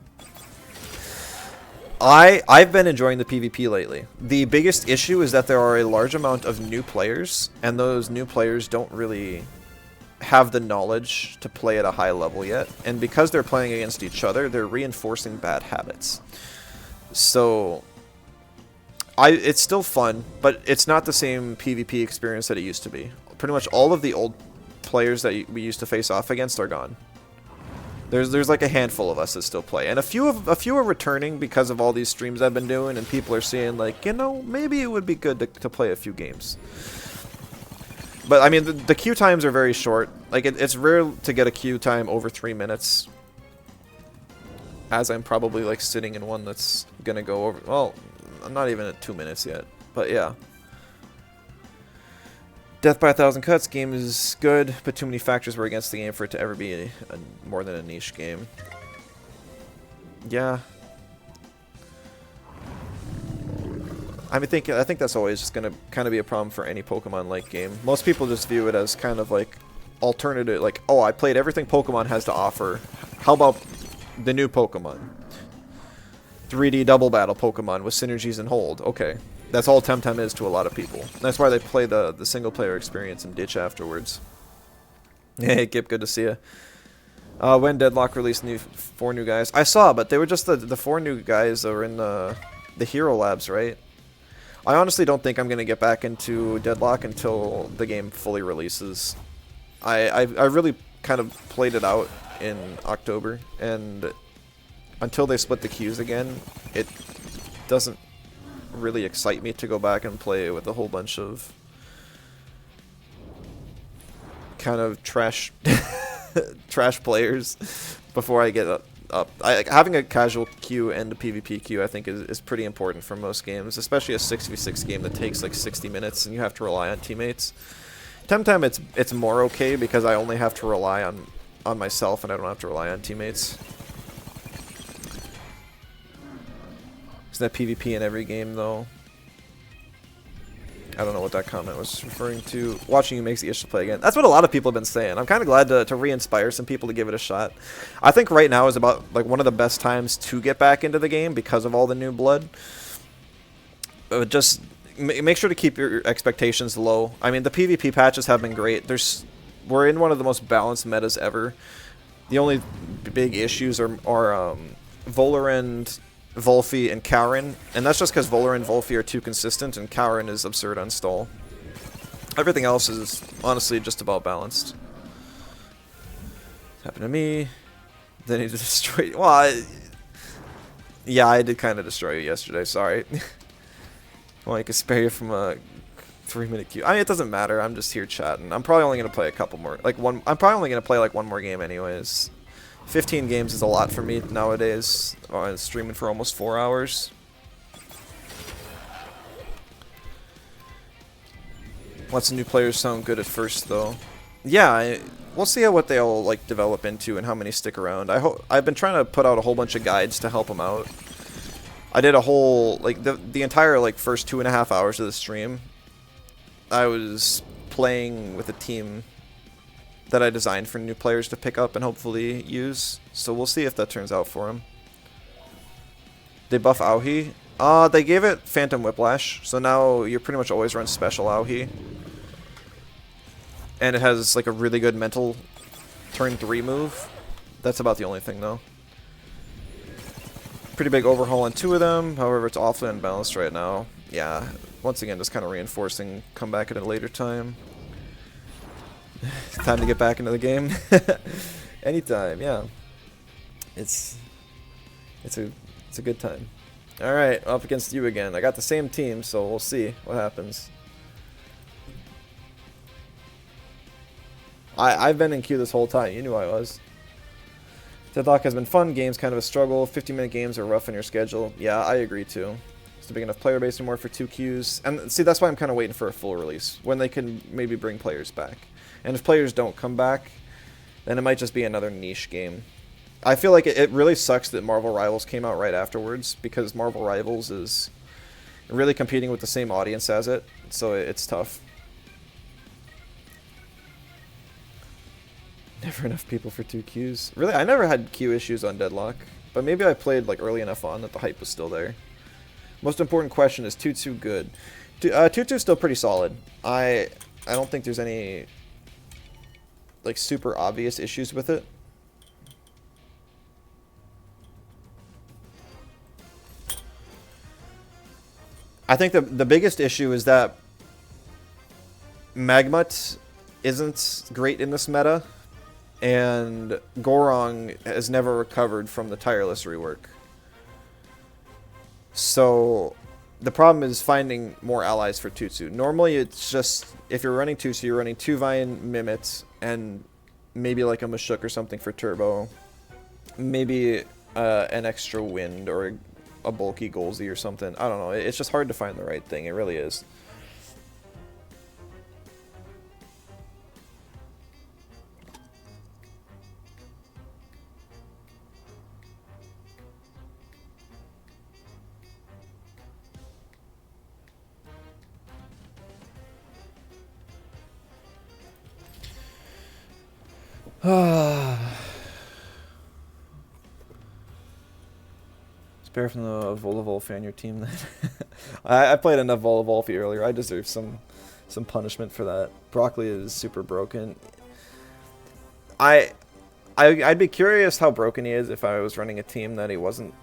I've been enjoying the PvP lately. The biggest issue is that there are a large amount of new players, and those new players don't really have the knowledge to play at a high level yet. And because they're playing against each other, they're reinforcing bad habits. So it's still fun, but it's not the same PvP experience that it used to be. Pretty much all of the old players that we used to face off against are gone. There's like a handful of us that still play, and a few are returning because of all these streams I've been doing, and people are saying like, you know, maybe it would be good to play a few games. But I mean, the queue times are very short. Like it's rare to get a queue time over 3 minutes, as I'm probably like sitting in one that's gonna go over. Well, I'm not even at 2 minutes yet, but yeah. Death by 1,000 Cuts, game is good, but too many factors were against the game for it to ever be more than a niche game. Yeah. I think that's always just going to kind of be a problem for any Pokemon-like game. Most people just view it as kind of like alternative, like, oh, I played everything Pokemon has to offer. How about the new Pokemon? 3D double battle Pokemon with synergies and hold. Okay. That's all Temtem is to a lot of people. That's why they play the single player experience and ditch afterwards. Hey, Gip, good to see you. When Deadlock released 4 new guys? I saw, but they were just the 4 new guys that were in the Hero Labs, right? I honestly don't think I'm going to get back into Deadlock until the game fully releases. I really kind of played it out in October, and until they split the queues again, it doesn't really excite me to go back and play with a whole bunch of kind of trash players before I get up. Having a casual queue and a PvP queue I think is pretty important for most games, especially a 6v6 game that takes like 60 minutes and you have to rely on teammates. Temtem it's more okay because I only have to rely on myself and I don't have to rely on teammates. Isn't that PvP in every game, though? I don't know what that comment was referring to. Watching you makes the itch to play again. That's what a lot of people have been saying. I'm kind of glad to re-inspire some people to give it a shot. I think right now is about like one of the best times to get back into the game because of all the new blood. But just make sure to keep your expectations low. I mean, the PvP patches have been great. We're in one of the most balanced metas ever. The only big issues are Volorend, Volphy, and Karen, and that's just because Volar and Volphy are too consistent, and Karen is absurd on stall. Everything else is honestly just about balanced. Happened to me. Then he destroyed. Well, yeah, I did kind of destroy you yesterday. Sorry. Well, I could spare you from a 3-minute queue. I mean, it doesn't matter. I'm just here chatting. I'm probably only gonna play a couple more. I'm probably only gonna play like one more game, anyways. 15 games is a lot for me nowadays. I'm streaming for almost 4 hours. Lots of new players sound good at first, though. Yeah, we'll see what they all like develop into and how many stick around. I've been trying to put out a whole bunch of guides to help them out. I did a whole the entire first 2.5 hours of the stream. I was playing with a team that I designed for new players to pick up and hopefully use. So we'll see if that turns out for them. They buff Auhi. They gave it Phantom Whiplash, so now you pretty much always run Special Auhi. And it has like a really good mental turn 3 move. That's about the only thing though. Pretty big overhaul on 2 of them. However, it's awfully unbalanced right now. Yeah, once again, just kind of reinforcing come back at a later time. Time to get back into the game. Anytime, yeah. It's a good time. All right, up against you again. I got the same team, so we'll see what happens. I've been in queue this whole time. You knew I was. Deadlock has been fun. Game's kind of a struggle. 50-minute games are rough on your schedule. Yeah, I agree too. It's a big enough player base anymore for 2 queues. And see, that's why I'm kind of waiting for a full release, when they can maybe bring players back. And if players don't come back, then it might just be another niche game. I feel like it really sucks that Marvel Rivals came out right afterwards, because Marvel Rivals is really competing with the same audience as it, so it's tough. Never enough people for 2 queues. Really, I never had queue issues on Deadlock, but maybe I played like early enough on that the hype was still there. Most important question is Tutu good? Tutu's still pretty solid. I don't think there's any like super obvious issues with it. I think the biggest issue is that Magmut isn't great in this meta, and Gorong has never recovered from the Tireless rework. So the problem is finding more allies for Tutsu. Normally it's just, if you're running Tutsu, you're running 2 Vine Mimits and maybe like a Mashuk or something for Turbo. Maybe an extra Wind or a bulky Golzy or something. I don't know. It's just hard to find the right thing. It really is. Spare from the Volavolfi on your team then. I played enough Volavolfi earlier. I deserve some punishment for that. Broccoli is super broken. I'd be curious how broken he is if I was running a team that he wasn't.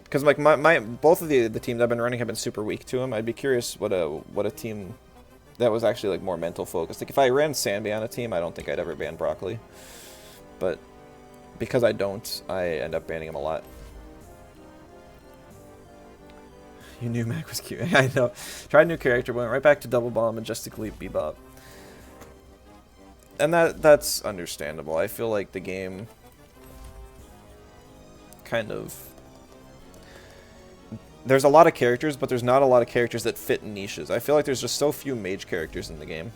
Because like both of the teams I've been running have been super weak to him. I'd be curious what a team that was actually like more mental focused. Like if I ran Sanby on a team, I don't think I'd ever ban Broccoli. But because I don't, I end up banning him a lot. You knew Mac was cute. I know. Tried a new character, went right back to Double Bomb, Majestic Leap, Bebop. And that's understandable. I feel like the game kind of... There's a lot of characters, but there's not a lot of characters that fit in niches. I feel like there's just so few mage characters in the game.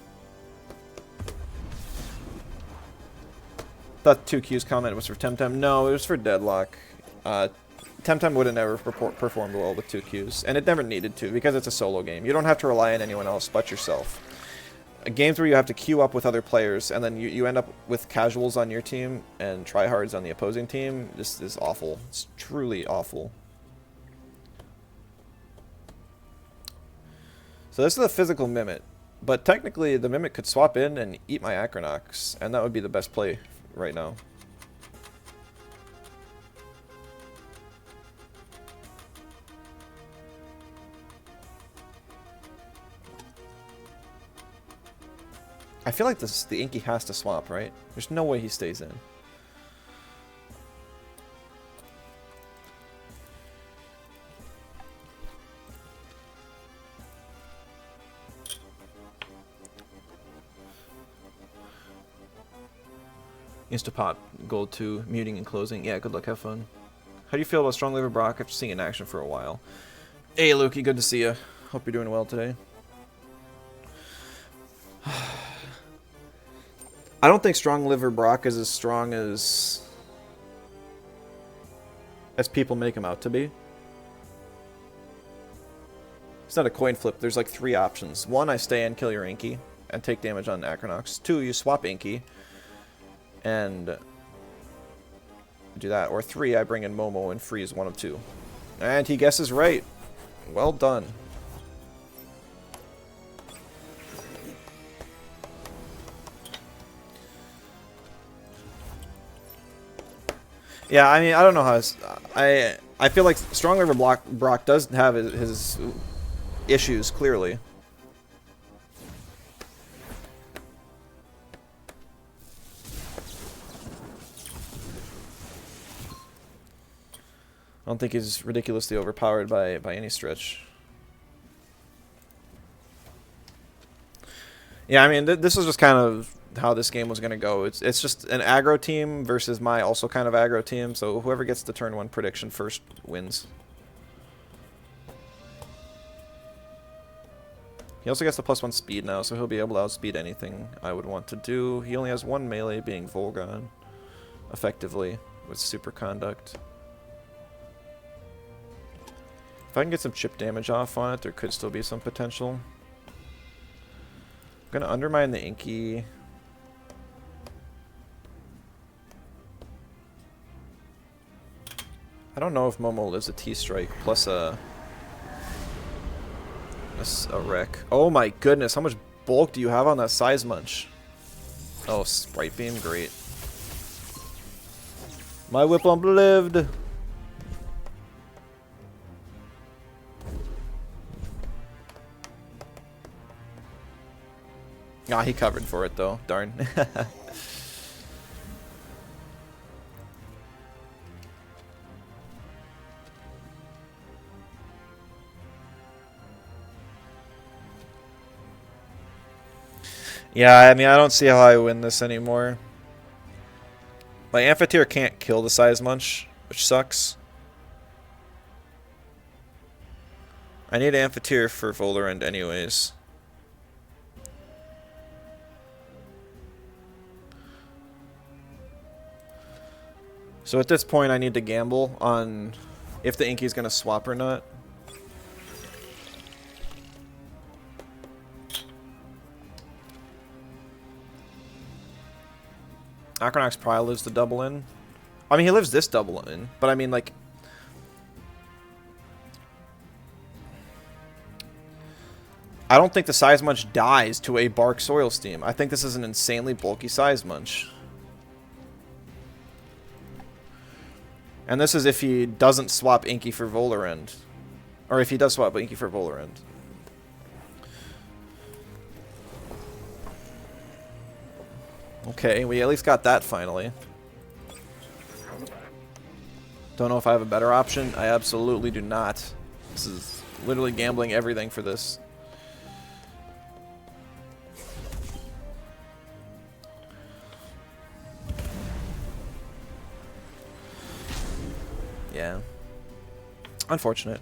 Thought 2Q's comment was for Temtem. No, it was for Deadlock. Temtem would have never performed well with 2Qs, and it never needed to, because it's a solo game. You don't have to rely on anyone else but yourself. Games where you have to queue up with other players, and then you end up with casuals on your team and tryhards on the opposing team, this is awful. It's truly awful. So this is a physical Mimit, but technically the Mimit could swap in and eat my Acronox, and that would be the best play right now. I feel like the Inky has to swap, right? There's no way he stays in. Instapot, gold 2, muting and closing. Yeah, good luck, have fun. How do you feel about Strong Liver Brock after seeing it in action for a while? Hey, Lukey, good to see you. Hope you're doing well today. I don't think Strong Liver Brock is as strong as people make him out to be. It's not a coin flip. There's like 3 options. 1, I stay and kill your Inky and take damage on Acronox. 2, you swap Inky and do that. Or 3, I bring in Momo and freeze 1 of 2. And he guesses right. Well done. Yeah, I mean, I don't know how I feel like Strong River Brock does have his issues, clearly. I don't think he's ridiculously overpowered by any stretch. Yeah, I mean, this is just kind of how this game was going to go. It's just an aggro team versus my also kind of aggro team, so whoever gets the turn 1 prediction first wins. He also gets the +1 speed now, so he'll be able to outspeed anything I would want to do. He only has 1 melee, being Volgon, effectively, with super conduct. If I can get some chip damage off on it, there could still be some potential. I'm gonna undermine the Inky. I don't know if Momo lives a T-Strike plus a wreck. Oh my goodness, how much bulk do you have on that Size Munch? Oh, Sprite Beam, great. My Whiplamp lived! Ah, he covered for it though, darn. Yeah, I mean, I don't see how I win this anymore. My Amphitheater can't kill the Size Munch, which sucks. I need Amphitheater for Volarend anyways. So at this point, I need to gamble on if the Inky's going to swap or not. Acronox probably lives the double in. I mean, he lives this double in, but I mean, like... I don't think the Size Munch dies to a Bark Soil Steam. I think this is an insanely bulky Size Munch. And this is if he doesn't swap Inky for Volarend. Or if he does swap Inky for Volarend. Okay, we at least got that finally. Don't know if I have a better option. I absolutely do not. This is literally gambling everything for this. Yeah. Unfortunate.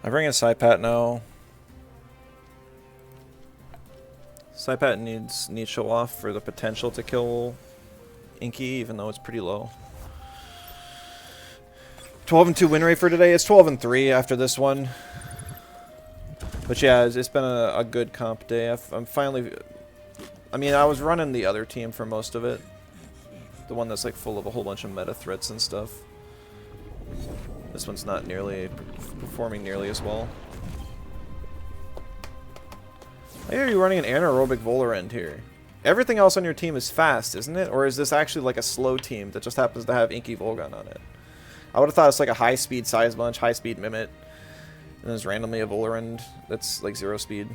I bring in Saipat now. Saipat needs show off for the potential to kill Inky, even though it's pretty low. 12-2 win rate for today. It's 12-3 after this one. But yeah, it's been a good comp day. I'm finally... I mean, I was running the other team for most of it. The one that's like full of a whole bunch of meta threats and stuff. This one's not nearly performing nearly as well. I hear you running an anaerobic Volarend here. Everything else on your team is fast, isn't it? Or is this actually like a slow team that just happens to have Inky Volgon on it? I would have thought it's like a high-speed Size Munch, high-speed Mimit, and there's randomly a Volarend that's like 0 speed.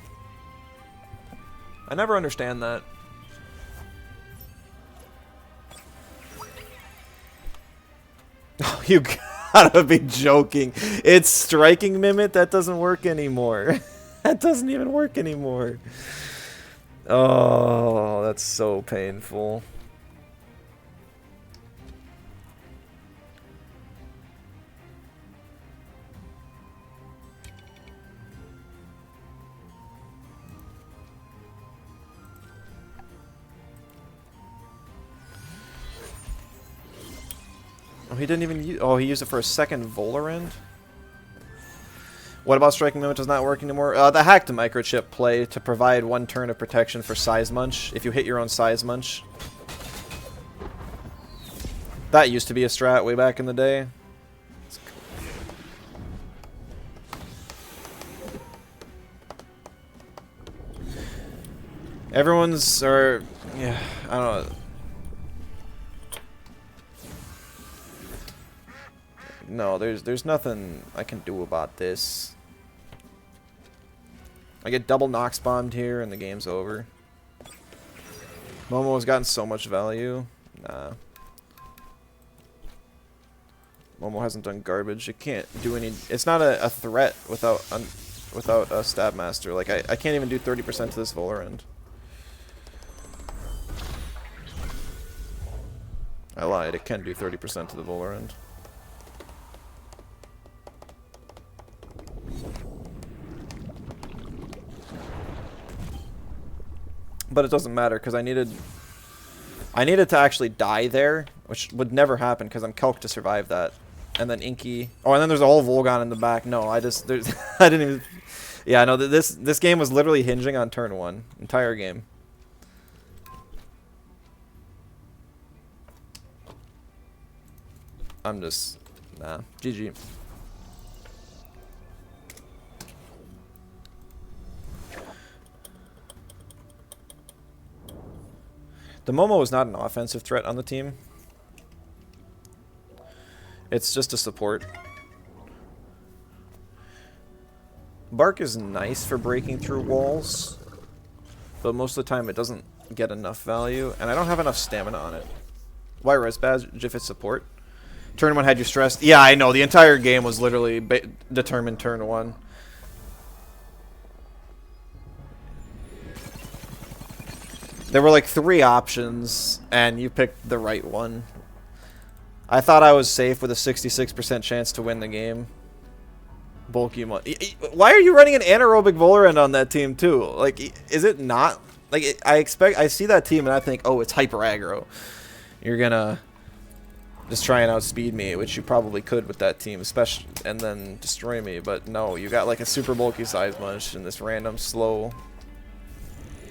I never understand that. Oh, you gotta be joking. It's Striking Mimit? That doesn't work anymore. That doesn't even work anymore. Oh, that's so painful. Oh, he didn't even use... Oh, he used it for a second Volarend? What about Striking Mimit does not work anymore? The hacked microchip play to provide 1 turn of protection for Size Munch, if you hit your own Size Munch. That used to be a strat way back in the day. Everyone's, or, yeah, I don't know. No, there's nothing I can do about this. I get double Nox bombed here and the game's over. Momo has gotten so much value. Nah. Momo hasn't done garbage. It can't do any. It's not a threat without a Stab Master. Like I can't even do 30% to this Volarend. I lied. It can do 30% to the Volarend. But it doesn't matter because I needed to actually die there, which would never happen because I'm Kelk to survive that. And then Inky. Oh, and then there's a whole Volgon in the back. No, I didn't even. Yeah, no. This game was literally hinging on turn 1, entire game. I'm just nah. GG. The Momo is not an offensive threat on the team. It's just a support. Bark is nice for breaking through walls, but most of the time it doesn't get enough value, and I don't have enough stamina on it. Why Res Badge if it's support? Turn 1 had you stressed? Yeah, I know. The entire game was literally determined turn 1. There were like 3 options, and you picked the right one. I thought I was safe with a 66% chance to win the game. Bulky. Why are you running an anaerobic Volarend on that team too? Like, is it not? Like, I see that team and I think, oh, it's hyper aggro. You're gonna just try and outspeed me, which you probably could with that team, especially, and then destroy me. But no, you got like a super bulky size munch and this random slow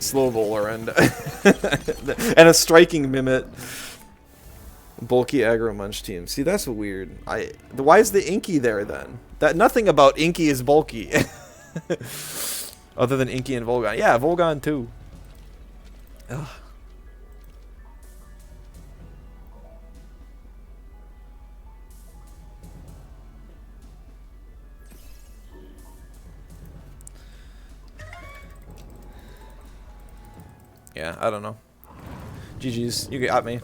Volarend and a striking Mimit. Bulky aggro munch team. See, that's weird. Why is the Inky there then? That nothing about Inky is bulky. Other than Inky and Volgon. Yeah, Volgon too. Ugh. Yeah, I don't know. GG's. You got me.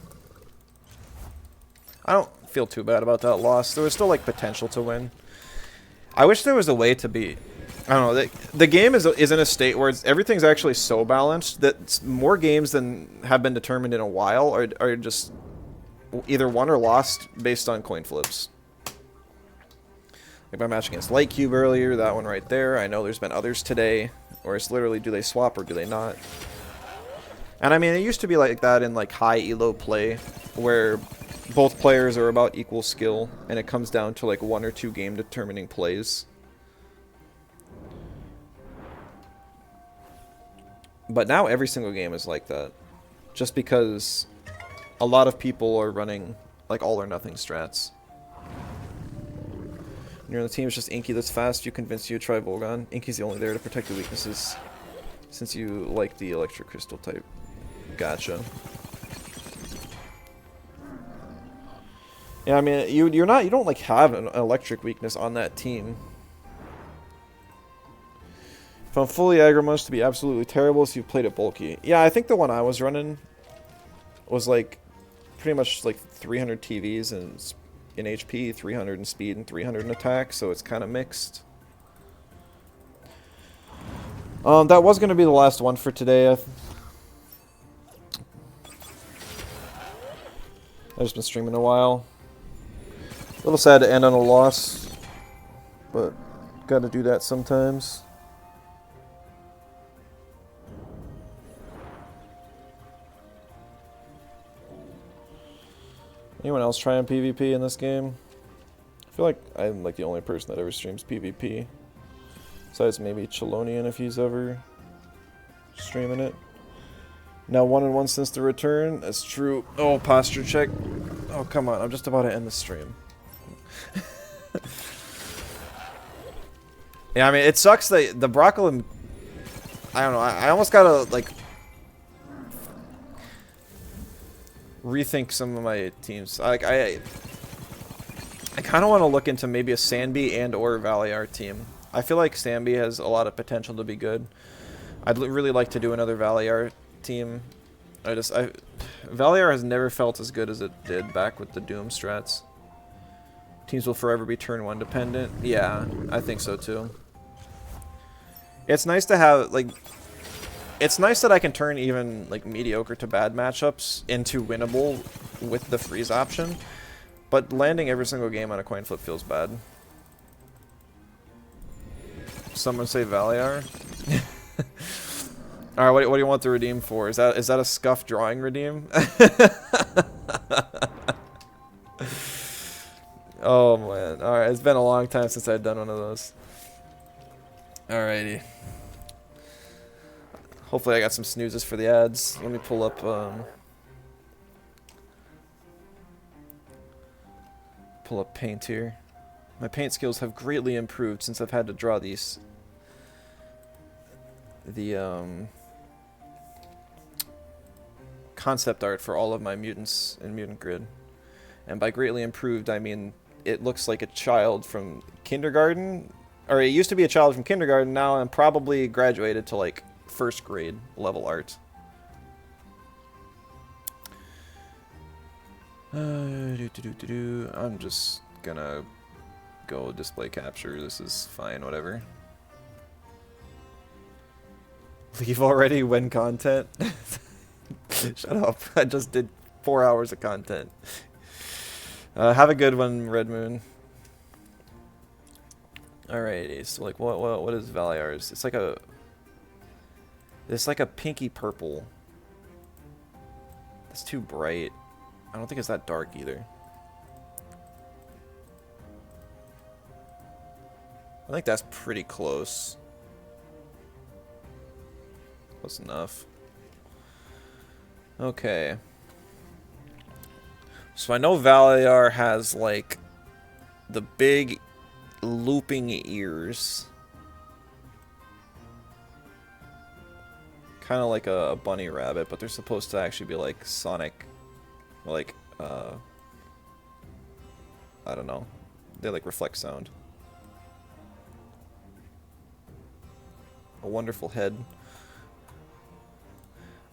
I don't feel too bad about that loss. There was still like potential to win. I wish there was a way to be. I don't know. The game is in a state where everything's actually so balanced that more games than have been determined in a while are just either won or lost based on coin flips. Like my match against Light Cube earlier, that one right there. I know there's been others today, where it's literally do they swap or do they not. And I mean, it used to be like that in like high elo play, where both players are about equal skill, and it comes down to like 1 or 2 game determining plays. But now every single game is like that, just because a lot of people are running like all or nothing strats. When you're on the team, it's just Inky that's fast. You convince you to try Volgon. Inky's the only there to protect the weaknesses, since you like the electric crystal type. Gotcha. Yeah, I mean, you don't like have an electric weakness on that team. If I'm fully aggro much to be absolutely terrible, so you've played it bulky. Yeah, I think the one I was running was like pretty much like 300 TVs and in HP, 300 in speed, and 300 in attack, so it's kind of mixed. That was going to be the last one for today. I've just been streaming a while. A little sad to end on a loss, but gotta do that sometimes. Anyone else trying PvP in this game? I feel like I'm like the only person that ever streams PvP. Besides maybe Chelonian if he's ever streaming it. Now 1-1 since the return. That's true. Oh, posture check. Oh, come on. I'm just about to end the stream. Yeah, I mean, it sucks that the Broccoli... I don't know. I almost gotta, like, rethink some of my teams. Like I kind of want to look into maybe a Sandby and or Valiar team. I feel like Sandby has a lot of potential to be good. I'd really like to do another Valiar team. Valiar has never felt as good as it did back with the Doom strats. Teams will forever be turn 1 dependent. Yeah, I think so too. It's nice to have, like, it's nice that I can turn even, like, mediocre to bad matchups into winnable with the freeze option, but landing every single game on a coin flip feels bad. Someone say Valiar? Alright, what do you want to redeem for? Is that a scuff drawing redeem? Oh man, alright, it's been a long time since I've done one of those. Alrighty. Hopefully I got some snoozes for the ads. Let me pull up, paint here. My paint skills have greatly improved since I've had to draw these. Concept art for all of my mutants in Mutant Grid. And by greatly improved, I mean it looks like a child from kindergarten. Or it used to be a child from kindergarten, now I'm probably graduated to like first grade level art. I'm just gonna go display capture. This is fine, whatever. Leave already when content? Shut up. I just did 4 hours of content. Have a good one, Red Moon. Alrighty, so like what is Valiar's? It's like a pinky purple. That's too bright. I don't think it's that dark either. I think that's pretty close. Close enough. Okay. So I know Valiar has like the big looping ears. Kind of like a bunny rabbit, but they're supposed to actually be like sonic, like, I don't know. They like reflect sound. A wonderful head.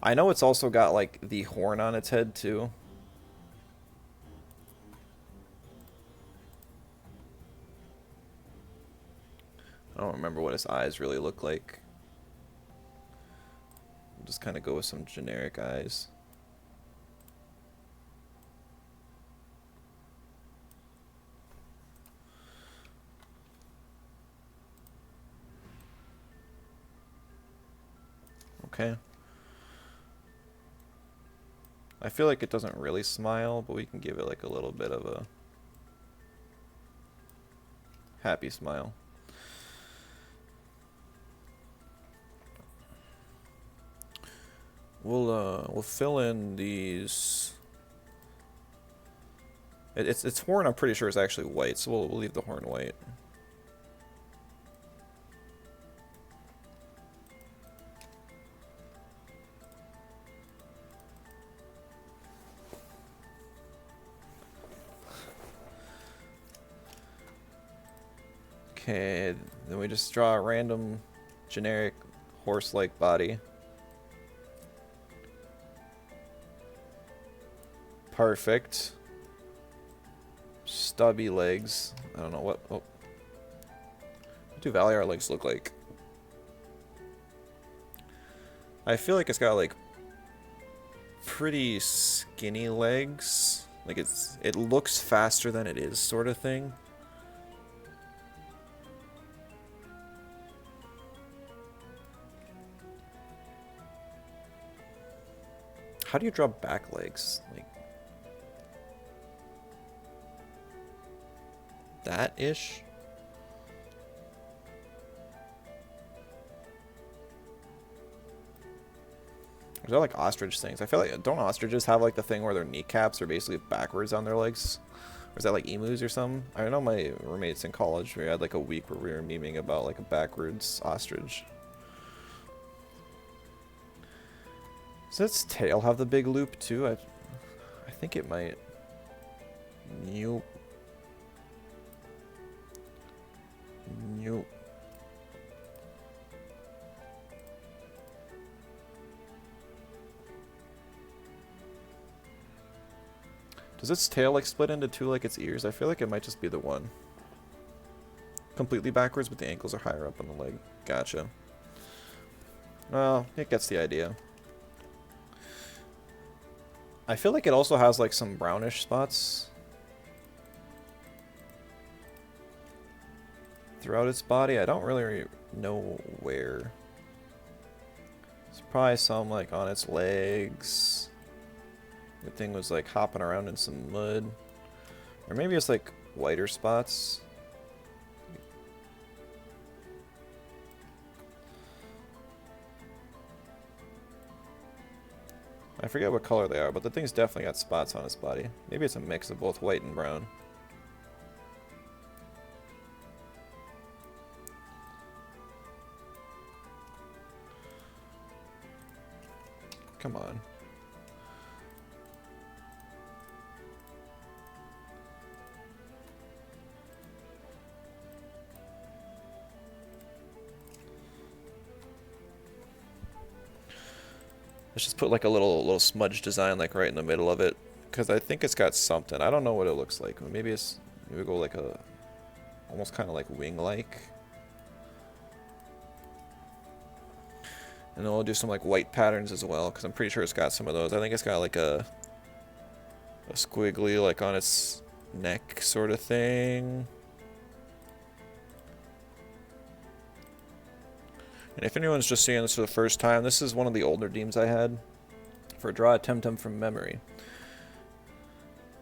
I know it's also got like the horn on its head too. I don't remember what his eyes really look like. We'll just kind of go with some generic eyes. Okay. I feel like it doesn't really smile, but we can give it like a little bit of a happy smile. We'll fill in these. Its horn, I'm pretty sure, is actually white, so we'll leave the horn white. Okay, then we just draw a random generic horse-like body. Perfect. Stubby legs. I don't know what. Oh. What do Valiar legs look like? I feel like it's got like pretty skinny legs. Like it looks faster than it is, sort of thing. How do you draw back legs? Like that-ish? Is that like ostrich things? I feel like, don't ostriches have like the thing where their kneecaps are basically backwards on their legs? Or is that like emus or something? I know my roommates in college, we had like a week where we were memeing about like a backwards ostrich. Does its tail have the big loop too? I I think it might. Nope. Nope. Does its tail like split into two like its ears? I feel like it might just be the one. Completely backwards, but the ankles are higher up on the leg. Gotcha. Well, it gets the idea. I feel like it also has like some brownish spots throughout its body. I don't really know where. There's probably some like on its legs. The thing was like hopping around in some mud. Or maybe it's like whiter spots. I forget what color they are, but the thing's definitely got spots on its body. Maybe it's a mix of both white and brown. Come on. Let's just put like a little smudge design like right in the middle of it, because I think it's got something. I don't know what it looks like. Maybe it's maybe go like a almost kind of like wing-like. And then we'll do some like white patterns as well, because I'm pretty sure it's got some of those. I think it's got like a squiggly like on its neck sort of thing. And if anyone's just seeing this for the first time, this is one of the older deems I had for Draw a Temtem from memory.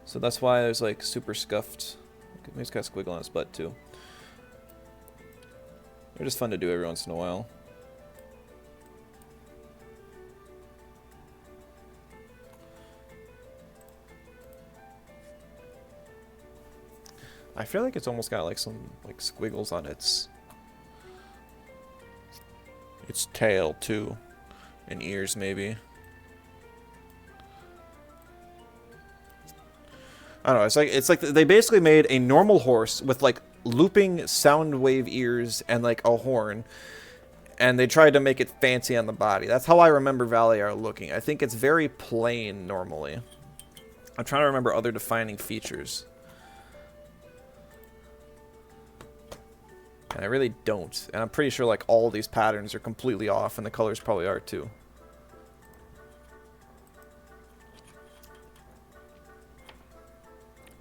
So that's why there's like super scuffed. He's got a squiggle on his butt too. They're just fun to do every once in a while. I feel like it's almost got like some like squiggles on its tail too, and ears maybe. I don't know. It's like they basically made a normal horse with like looping sound wave ears and like a horn, and they tried to make it fancy on the body. That's how I remember Valiar looking. I think it's very plain normally. I'm trying to remember other defining features. And I really don't. And I'm pretty sure like all these patterns are completely off, and the colors probably are too.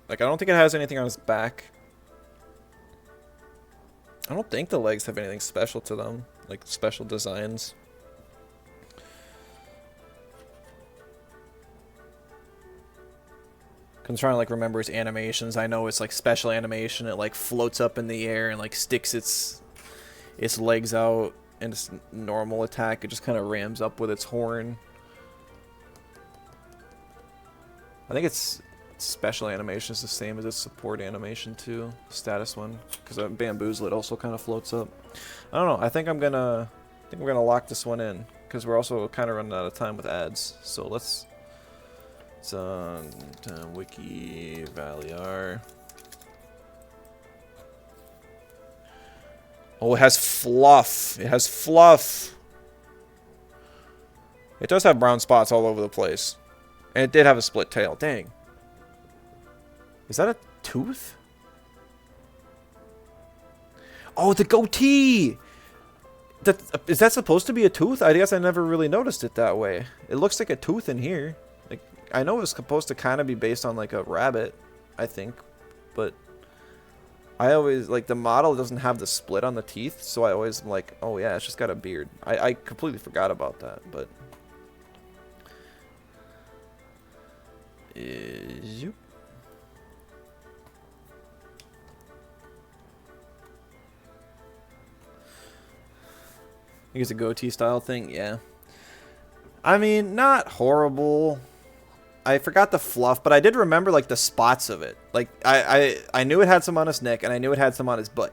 Like, I don't think it has anything on its back. I don't think the legs have anything special to them, like special designs. I'm trying to like remember its animations. I know it's like special animation. It like floats up in the air and like sticks its legs out, and its normal attack it just kind of rams up with its horn. I think its special animation is the same as its support animation too, status one, because Bamboozle it also kind of floats up. I don't know. I think we're gonna lock this one in, because we're also kind of running out of time with ads. So let's. It's on Wiki Valiar. Oh, it has fluff. It has fluff. It does have brown spots all over the place. And it did have a split tail. Dang. Is that a tooth? Oh, the goatee! Is that supposed to be a tooth? I guess I never really noticed it that way. It looks like a tooth in here. Like, I know it's supposed to kind of be based on like a rabbit, I think, but I always like the model doesn't have the split on the teeth, so I always am like, oh yeah, it's just got a beard. I completely forgot about that, but zoop. I think it's a goatee style thing, yeah. I mean, not horrible. I forgot the fluff, but I did remember like the spots of it. Like I knew it had some on his neck, and I knew it had some on his butt.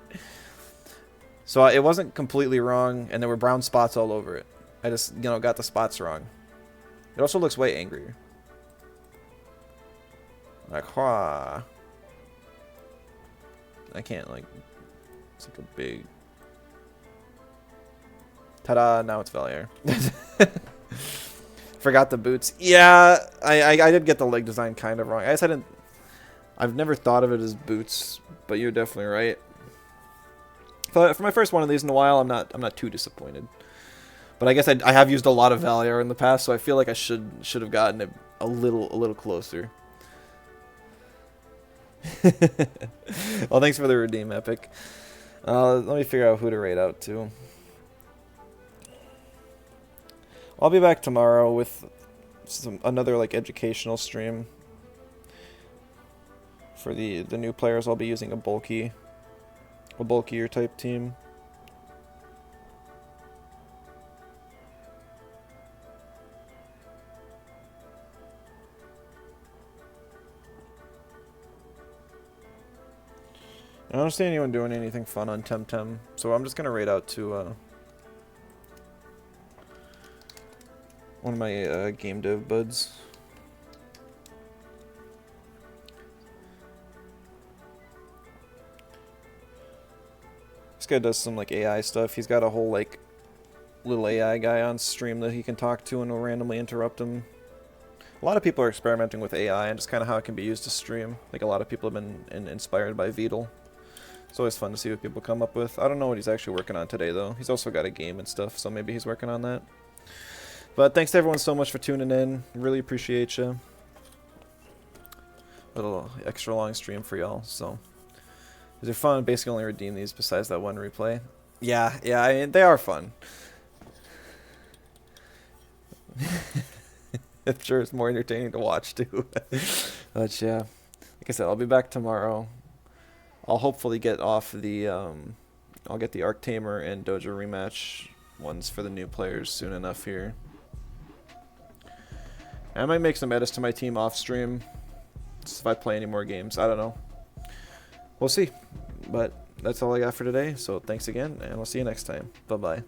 So it wasn't completely wrong, and there were brown spots all over it. I just, got the spots wrong. It also looks way angrier. Aggro. I can't, like, it's like a big... Ta-da, now it's Valier. Forgot the boots. Yeah, I did get the leg design kind of wrong. I guess I've never thought of it as boots, but you're definitely right. But for my first one of these in a while, I'm not too disappointed. But I guess I have used a lot of Valier in the past, so I feel like I should have gotten it a little closer. Well, thanks for the redeem, Epic. Let me figure out who to rate out to. I'll be back tomorrow with another like educational stream. For the new players, I'll be using a bulkier type team. I don't see anyone doing anything fun on Temtem, so I'm just gonna rate out to one of my game dev buds. This guy does some like AI stuff. He's got a whole like little AI guy on stream that he can talk to and will randomly interrupt him. A lot of people are experimenting with AI and just kind of how it can be used to stream. Like a lot of people have been inspired by Beetle. It's always fun to see what people come up with. I don't know what he's actually working on today though. He's also got a game and stuff, so maybe he's working on that. But thanks to everyone so much for tuning in. Really appreciate you. A little extra long stream for y'all. So these are fun. Basically only redeem these besides that one replay. Yeah, I mean, they are fun. I'm sure it's more entertaining to watch too. But yeah, like I said, I'll be back tomorrow. I'll hopefully get off the I'll get the Arc Tamer and Dojo rematch ones for the new players soon enough here. I might make some edits to my team off stream if I play any more games. I don't know. We'll see. But that's all I got for today. So thanks again, and we'll see you next time. Bye-bye.